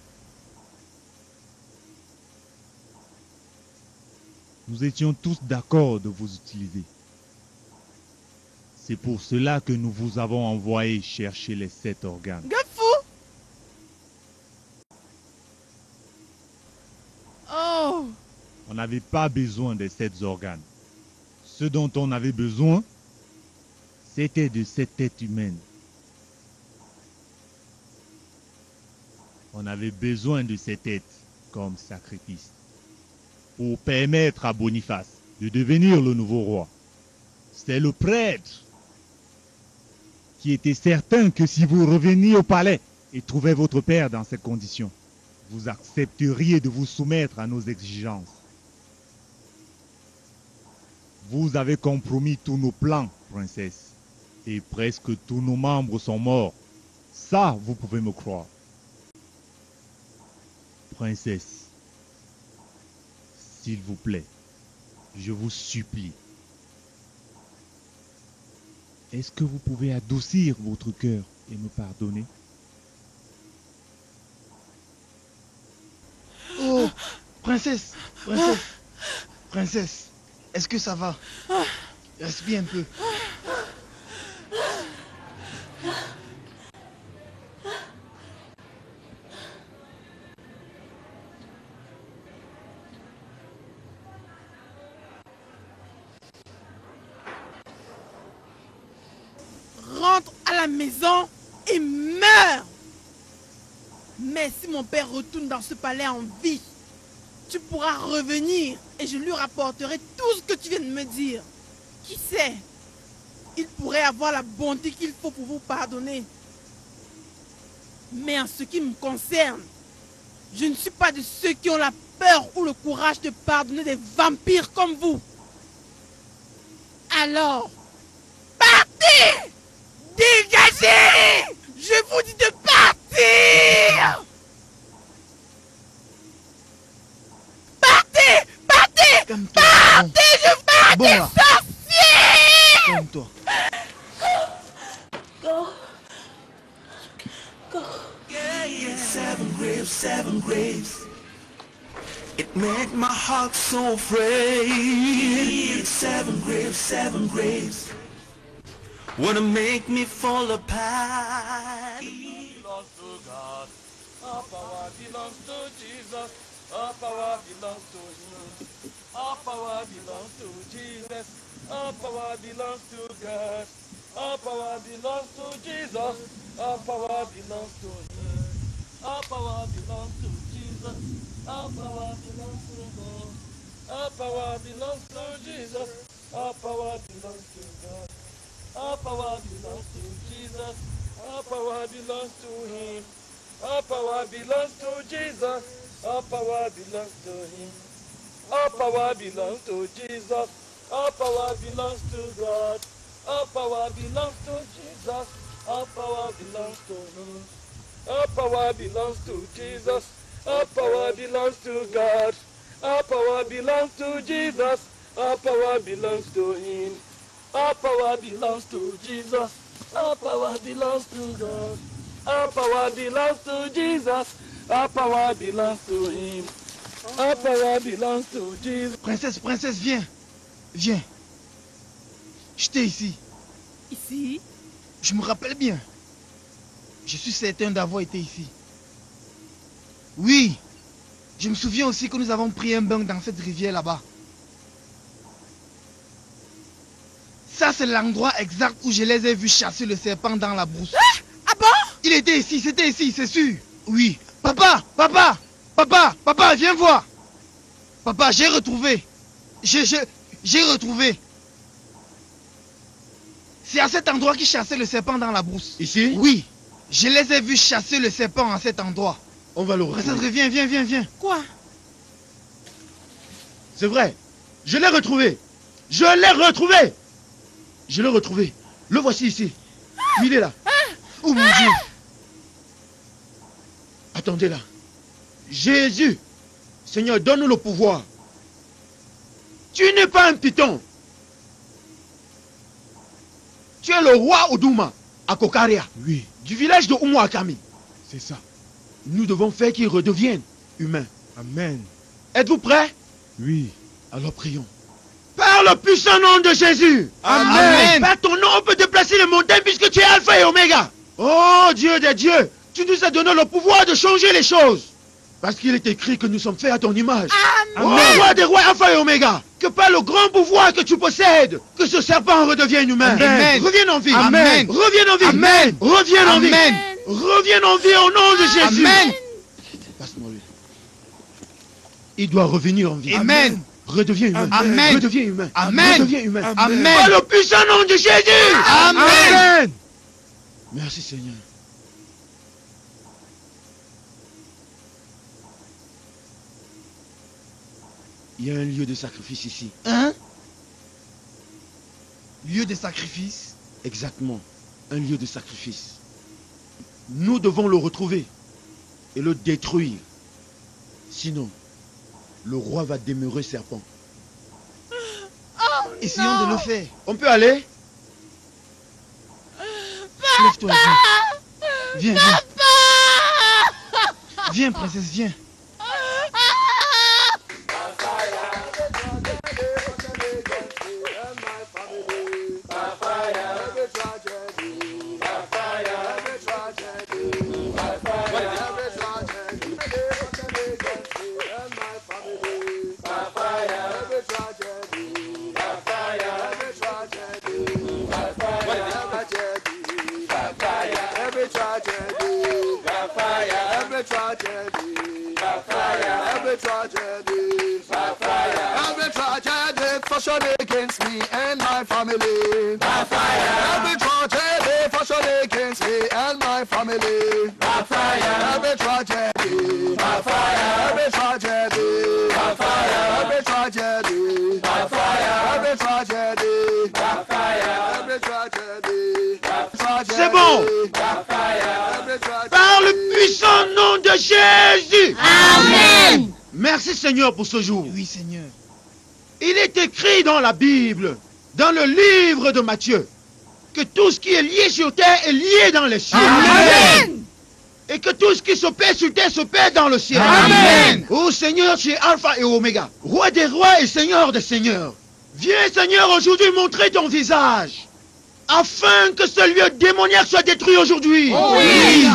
Nous étions tous d'accord de vous utiliser. C'est pour cela que nous vous avons envoyé chercher les 7 organes. Gafou! Oh! On n'avait pas besoin des 7 organes. Ce dont on avait besoin, c'était de cette tête humaine. On avait besoin de cette tête comme sacrifice pour permettre à Boniface de devenir le nouveau roi. C'est le prêtre qui était certain que si vous reveniez au palais et trouviez votre père dans ces conditions, vous accepteriez de vous soumettre à nos exigences. Vous avez compromis tous nos plans, princesse. Et presque tous nos membres sont morts. Ça, vous pouvez me croire. Princesse, s'il vous plaît, je vous supplie. Est-ce que vous pouvez adoucir votre cœur et me pardonner? Oh, princesse, princesse, princesse, est-ce que ça va? Respire un peu. Rentre à la la maison et meurt. Mais si mon père retourne dans ce palais en vie, tu pourras revenir et je lui rapporterai tout ce que tu viens de me dire. Qui sait, il pourrait avoir la bonté qu'il faut pour vous pardonner. Mais en ce qui me concerne, je ne suis pas de ceux qui ont la peur ou le courage de pardonner des vampires comme vous. Alors, partez! Dégagez! Je vous dis de partir! Partez! Partez! Partez! Je pars des sorciers! Calme-toi. Go. Go. Yeah, yeah. 7 graves. It made my heart so afraid. 7 graves. Wanna make me fall apart. Belongs to God. Our power belongs to Jesus. Our power belongs to Him. Our power belongs to Jesus. Our power belongs to God. Our power belongs to Jesus. Our power belongs to Him. Our power belongs to Jesus. Our power belongs to God. Our power belongs to Jesus. Our power belongs to God. Our power belongs to Jesus. Our power belongs to Him. Our power belongs to Jesus. Our power belongs to Him. Our power belongs to Jesus. Our power belongs to God. Our power belongs to Jesus. Our power belongs to Him. Our power belongs to Jesus. Our power belongs to God. Our power belongs to Jesus. Our power belongs to Him. Our power belongs to Jesus. Our power belongs to God. Our power belongs to Jesus. Our power belongs to Him. Our power belongs to Jesus. Princesse, viens. Viens. J'étais ici. Ici? Je me rappelle bien. Je suis certain d'avoir été ici. Oui. Je me souviens aussi que nous avons pris un bain dans cette rivière là-bas. Ça, c'est l'endroit exact où je les ai vus chasser le serpent dans la brousse. Ah bon? Il était ici, c'était ici, c'est sûr. Oui. Papa, viens voir. Papa, j'ai retrouvé. J'ai retrouvé. C'est à cet endroit qu'ils chassaient le serpent dans la brousse. Ici? Oui. Je les ai vus chasser le serpent à cet endroit. On va le retrouver. Viens. Quoi? C'est vrai. Je l'ai retrouvé. Je l'ai retrouvé. Le voici ici. Il est là. Oh mon Dieu. Attendez là. Jésus. Seigneur, donne-nous le pouvoir. Tu n'es pas un python. Tu es le roi Oduma, à Kokaria. Oui. Du village de Umuakami. C'est ça. Nous devons faire qu'il redevienne humain. Amen. Êtes-vous prêts? Oui. Alors prions. Par le puissant nom de Jésus. Amen. Par ton nom, on peut déplacer les montagnes puisque tu es Alpha et Oméga. Oh Dieu des dieux, tu nous as donné le pouvoir de changer les choses. Parce qu'il est écrit que nous sommes faits à ton image. Amen. Oh roi des rois, Alpha et Oméga. Que par le grand pouvoir que tu possèdes, que ce serpent redevienne humain. Amen. Revienne en vie. Amen. Revienne en vie. Amen. Revienne en vie. Amen. Revienne en vie au nom de Jésus. Amen. Passe-moi lui. Il doit revenir en vie. Amen. Redeviens humain. Amen. Redeviens humain. Amen. Redeviens humain. Amen. Par le puissant nom de Jésus. Amen. Merci Seigneur. Il y a un lieu de sacrifice ici. Hein? Lieu de sacrifice? Exactement. Un lieu de sacrifice. Nous devons le retrouver et le détruire. Sinon, le roi va demeurer serpent. Oh, essayons de le faire. On peut aller? Lève-toi, viens. Viens, princesse, viens. every tragedy. Every tragedy fashioned against me and my family. Every tragedy fashioned against me and my family. Every tragedy. Every tragedy. Every tragedy. Every tragedy. Every tragedy. C'est bon. Par le puissant nom de Jésus. Amen. Merci Seigneur pour ce jour. Oui Seigneur. Il est écrit dans la Bible, dans le livre de Matthieu, que tout ce qui est lié sur terre est lié dans les cieux. Amen. Et que tout ce qui se paie sur terre se paie dans le ciel. Amen. Ô Seigneur, tu es Alpha et Oméga, roi des rois et seigneur des seigneurs. Viens Seigneur aujourd'hui montrer ton visage, afin que ce lieu démoniaque soit détruit aujourd'hui. Oh oui.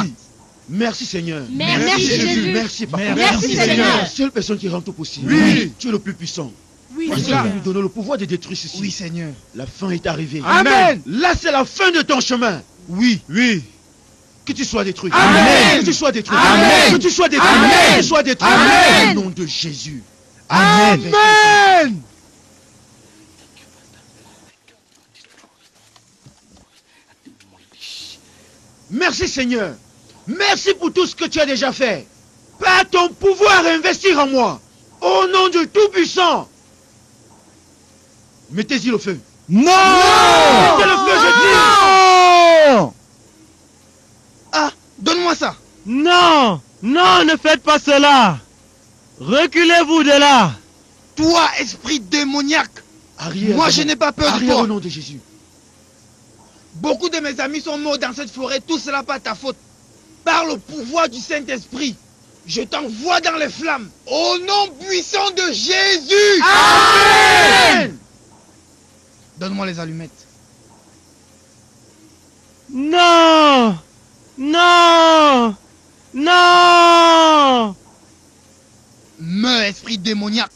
Merci Seigneur. Merci Jésus. Merci Papa. Merci Seigneur. La seule personne qui rend tout possible. Oui. Tu es le plus puissant. Oui, Parce que tu nous donnes le pouvoir de détruire ceci. Oui, Seigneur. La fin est arrivée. Amen. Là, c'est la fin de ton chemin. Oui. Oui. Que tu sois détruit. Amen. Que tu sois détruit. Amen. Que tu sois détruit. Amen. Que tu sois détruit. Amen. Au nom de Jésus. Amen. Amen. Merci Seigneur. Merci pour tout ce que tu as déjà fait. Par ton pouvoir investir en moi. Au nom du Tout-Puissant. Mettez-y le feu. Non. Mettez le feu, je dis. Non. Ah, donne-moi ça. Non, non, ne faites pas cela. Reculez-vous de là. Toi, esprit démoniaque. Arrière, moi, je n'ai pas peur de toi. Au nom de Jésus. Beaucoup de mes amis sont morts dans cette forêt, tout cela par ta faute. Par le pouvoir du Saint-Esprit, je t'envoie dans les flammes. Au nom puissant de Jésus. Amen. Donne-moi les allumettes. Non, non, non. Meurs, esprit démoniaque.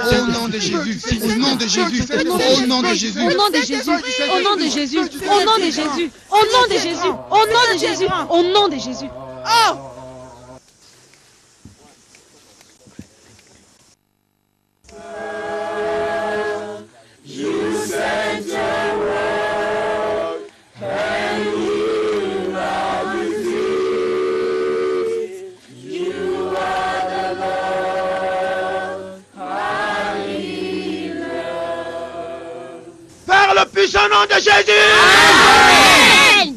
Au nom de Jésus, au nom de Jésus, au nom de Jésus, au nom de Jésus, au nom de Jésus, au nom de Jésus, au nom de Jésus, au nom de Jésus, au nom de Jésus. Oh! Puissant nom de Jésus. Amen.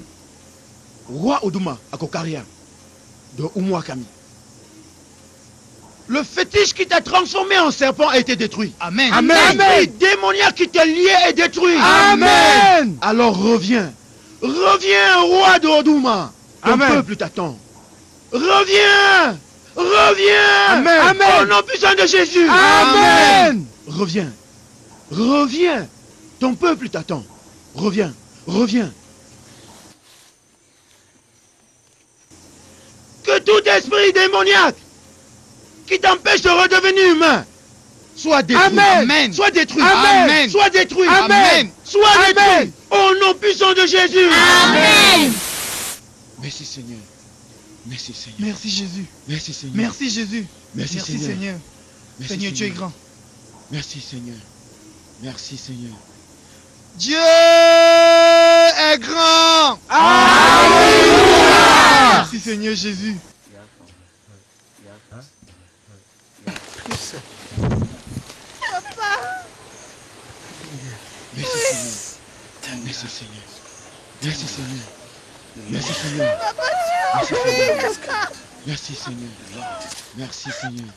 Roi Oduma Akokaria de Umwakami. Le fétiche qui t'a transformé en serpent a été détruit. Amen. Amen. L'esprit démoniaque qui t'a lié est détruit. Amen. Alors reviens. Reviens, roi de Oduma. Ton peuple t'attend. Reviens. Reviens. Amen. Amen. Au nom puissant de Jésus. Amen. Reviens. Reviens. Ton peuple t'attend. Reviens, reviens. Que tout esprit démoniaque qui t'empêche de redevenir humain soit détruit. Amen. Soit détruit. Amen. Soit détruit. Amen. Soit détruit. Au nom puissant de Jésus. Amen. Merci Seigneur. Merci Seigneur. Merci Jésus. Merci Seigneur. Merci Jésus. Merci Seigneur. Merci Seigneur, tu es grand. Merci Seigneur. Merci Seigneur. Dieu est grand. Alléluia. Merci Seigneur Jésus. Papa. Merci Seigneur. Merci Seigneur. Merci Seigneur. Merci Seigneur. Papa, tu es Merci Seigneur. Merci Seigneur.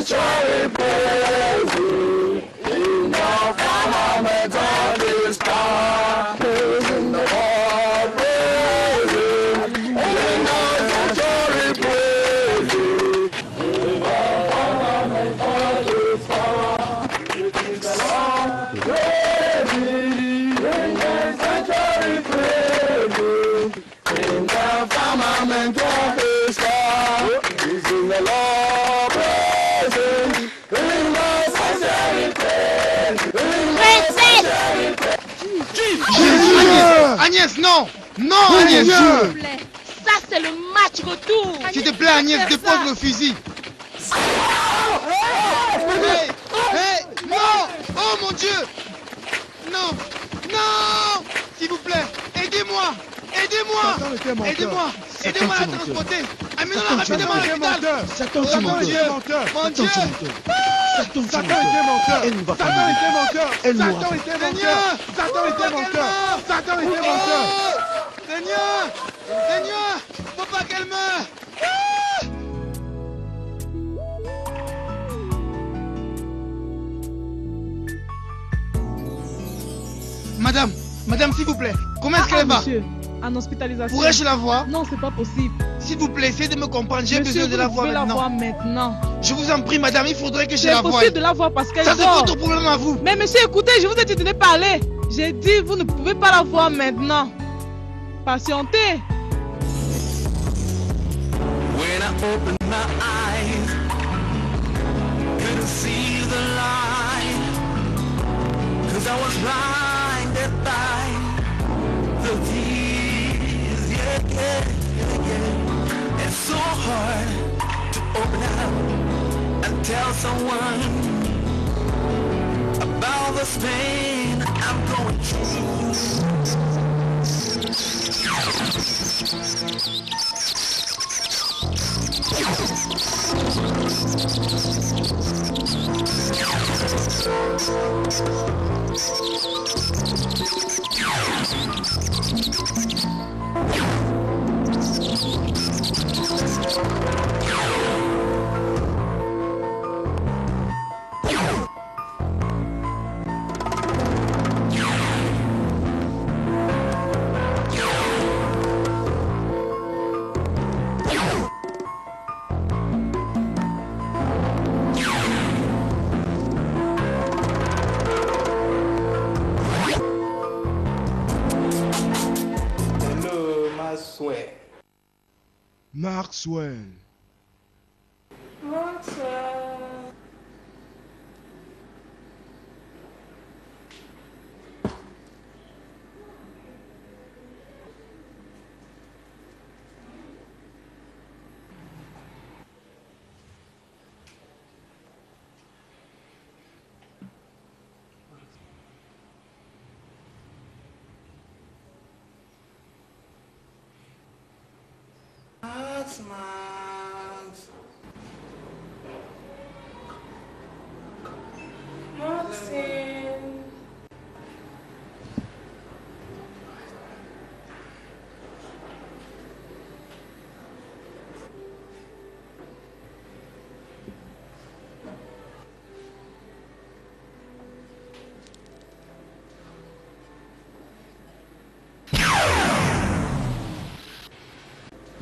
sanctuary praising in the firmament of the sky, praising the Lord, praising in the sanctuary praising in the firmament of the sky, praising the Lord, praising in the sanctuary praising in the firmament of the sky, praising the Lord, praising in the sanctuary praising. Agnès, non! Non, Agnès! S'il te plaît. Ça, c'est le match retour. S'il te plaît, Agnès, dépose le fusil. Hey, hey, non! Oh mon Dieu! Non! Non! S'il vous plaît, aidez-moi! Aidez-moi! Aidez-moi! Aidez-moi à la transporter! Amenez-la rapidement à l'hôpital! Satan, Oh mon Dieu! Mon Dieu! Satan était menteur. Elle nous va Satan était menteur. Elle nous Satan était menteur. Satan était menteur. Satan était menteur. Seigneur, Seigneur, faut pas qu'elle meure. Madame, s'il vous plaît, comment est-ce qu'elle va? Monsieur, en hospitalisation. Pourrais-je la voir? Non, c'est pas possible. S'il vous plaît, essayez de me comprendre, j'ai besoin de la voir maintenant. Monsieur, vous pouvez la voir maintenant. Je vous en prie, madame, il faudrait que je la voie. C'est impossible de la voir parce qu'elle dort. Ça, c'est votre problème à vous. Mais monsieur, écoutez, je vous ai dit de ne pas aller. J'ai dit, vous ne pouvez pas la voir maintenant. Patientez. When I opened my eyes, couldn't see the light, 'cause I was blinded by the tears, yeah. It's so hard to open up and tell someone about this pain I'm going through. Maxwell.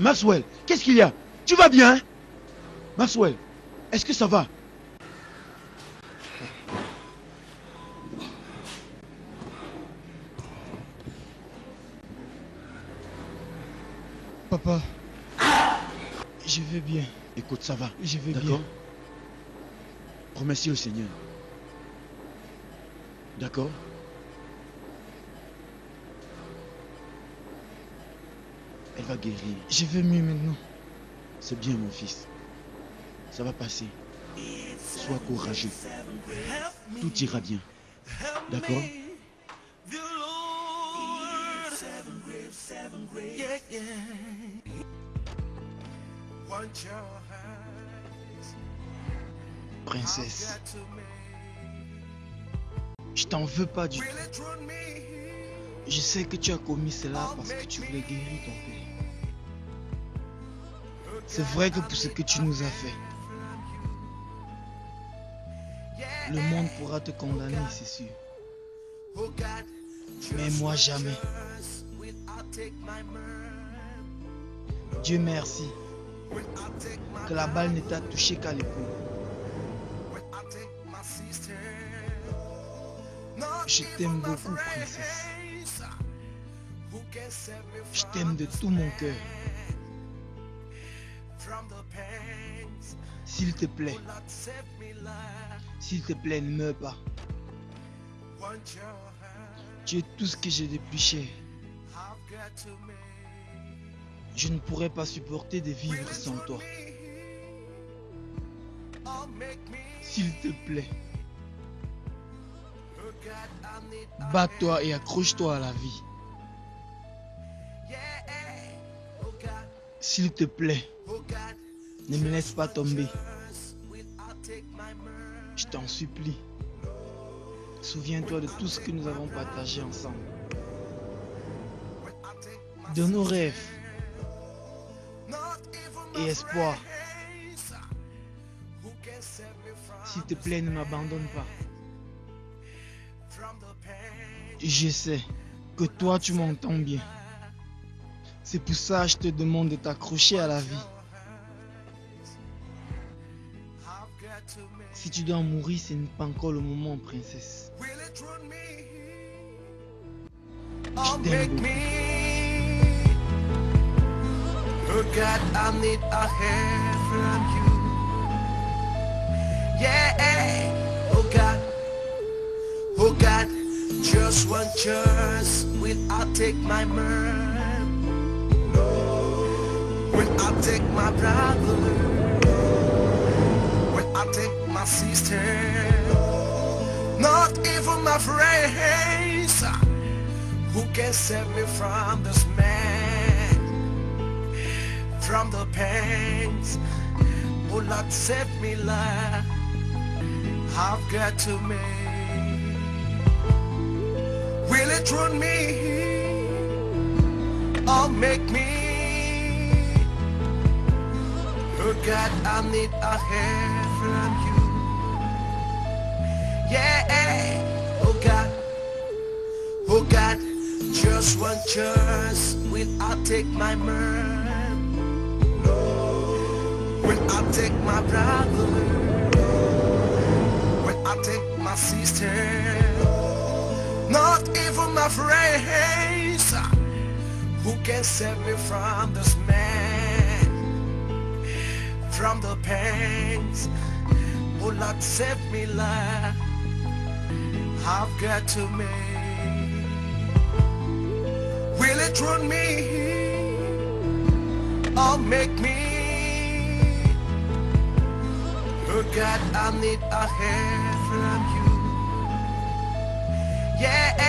Maxwell, qu'est-ce qu'il y a? Tu vas bien? Maxwell, est-ce que ça va? Papa, je vais bien. Écoute, ça va. Je vais bien. D'accord? Remercie le Seigneur. D'accord? Elle va guérir. Je vais mieux maintenant. C'est bien, mon fils. Ça va passer. Sois courageux. Tout ira bien. D'accord? Princesse, je t'en veux pas du tout. Je sais que tu as commis cela parce que tu voulais guérir ton père. C'est vrai que pour ce que tu nous as fait, Le monde pourra te condamner, c'est sûr. Mais moi jamais. Dieu merci que la balle ne t'a touché qu'à l'épaule. Je t'aime beaucoup, princesse. Je t'aime de tout mon cœur. S'il te plaît, ne meurs pas. Tu es tout ce que j'ai de plus cher. Je ne pourrais pas supporter de vivre sans toi. S'il te plaît, bats-toi et accroche-toi à la vie. S'il te plaît, ne me laisse pas tomber. Je t'en supplie. Souviens-toi de tout ce que nous avons partagé ensemble. De nos rêves et espoir. S'il te plaît, ne m'abandonne pas. Je sais que toi, tu m'entends bien. C'est pour ça que je te demande de t'accrocher à la vie. Si tu dois mourir, ce n'est pas encore le moment, princesse. Je t'aime beaucoup. Oh God, I need a hand from you. Yeah, oh God, just one chance will I take my man. Will I take my brother? Will I take my sister? Not even my friends who can save me from this man, from the pains. Oh Lord, save me, Lord. I've got to make. Will it ruin me or make me? Oh God, I need a hand from you. Yeah, oh God, just one chance will I take my man? Will I take my brother? Will I take my sister? Not even my friends who can save me from this man, from the pains. Oh Lord, save me, Lord. I've got to make. Will it ruin me or make me? Oh God, I need a hand from you. Yeah.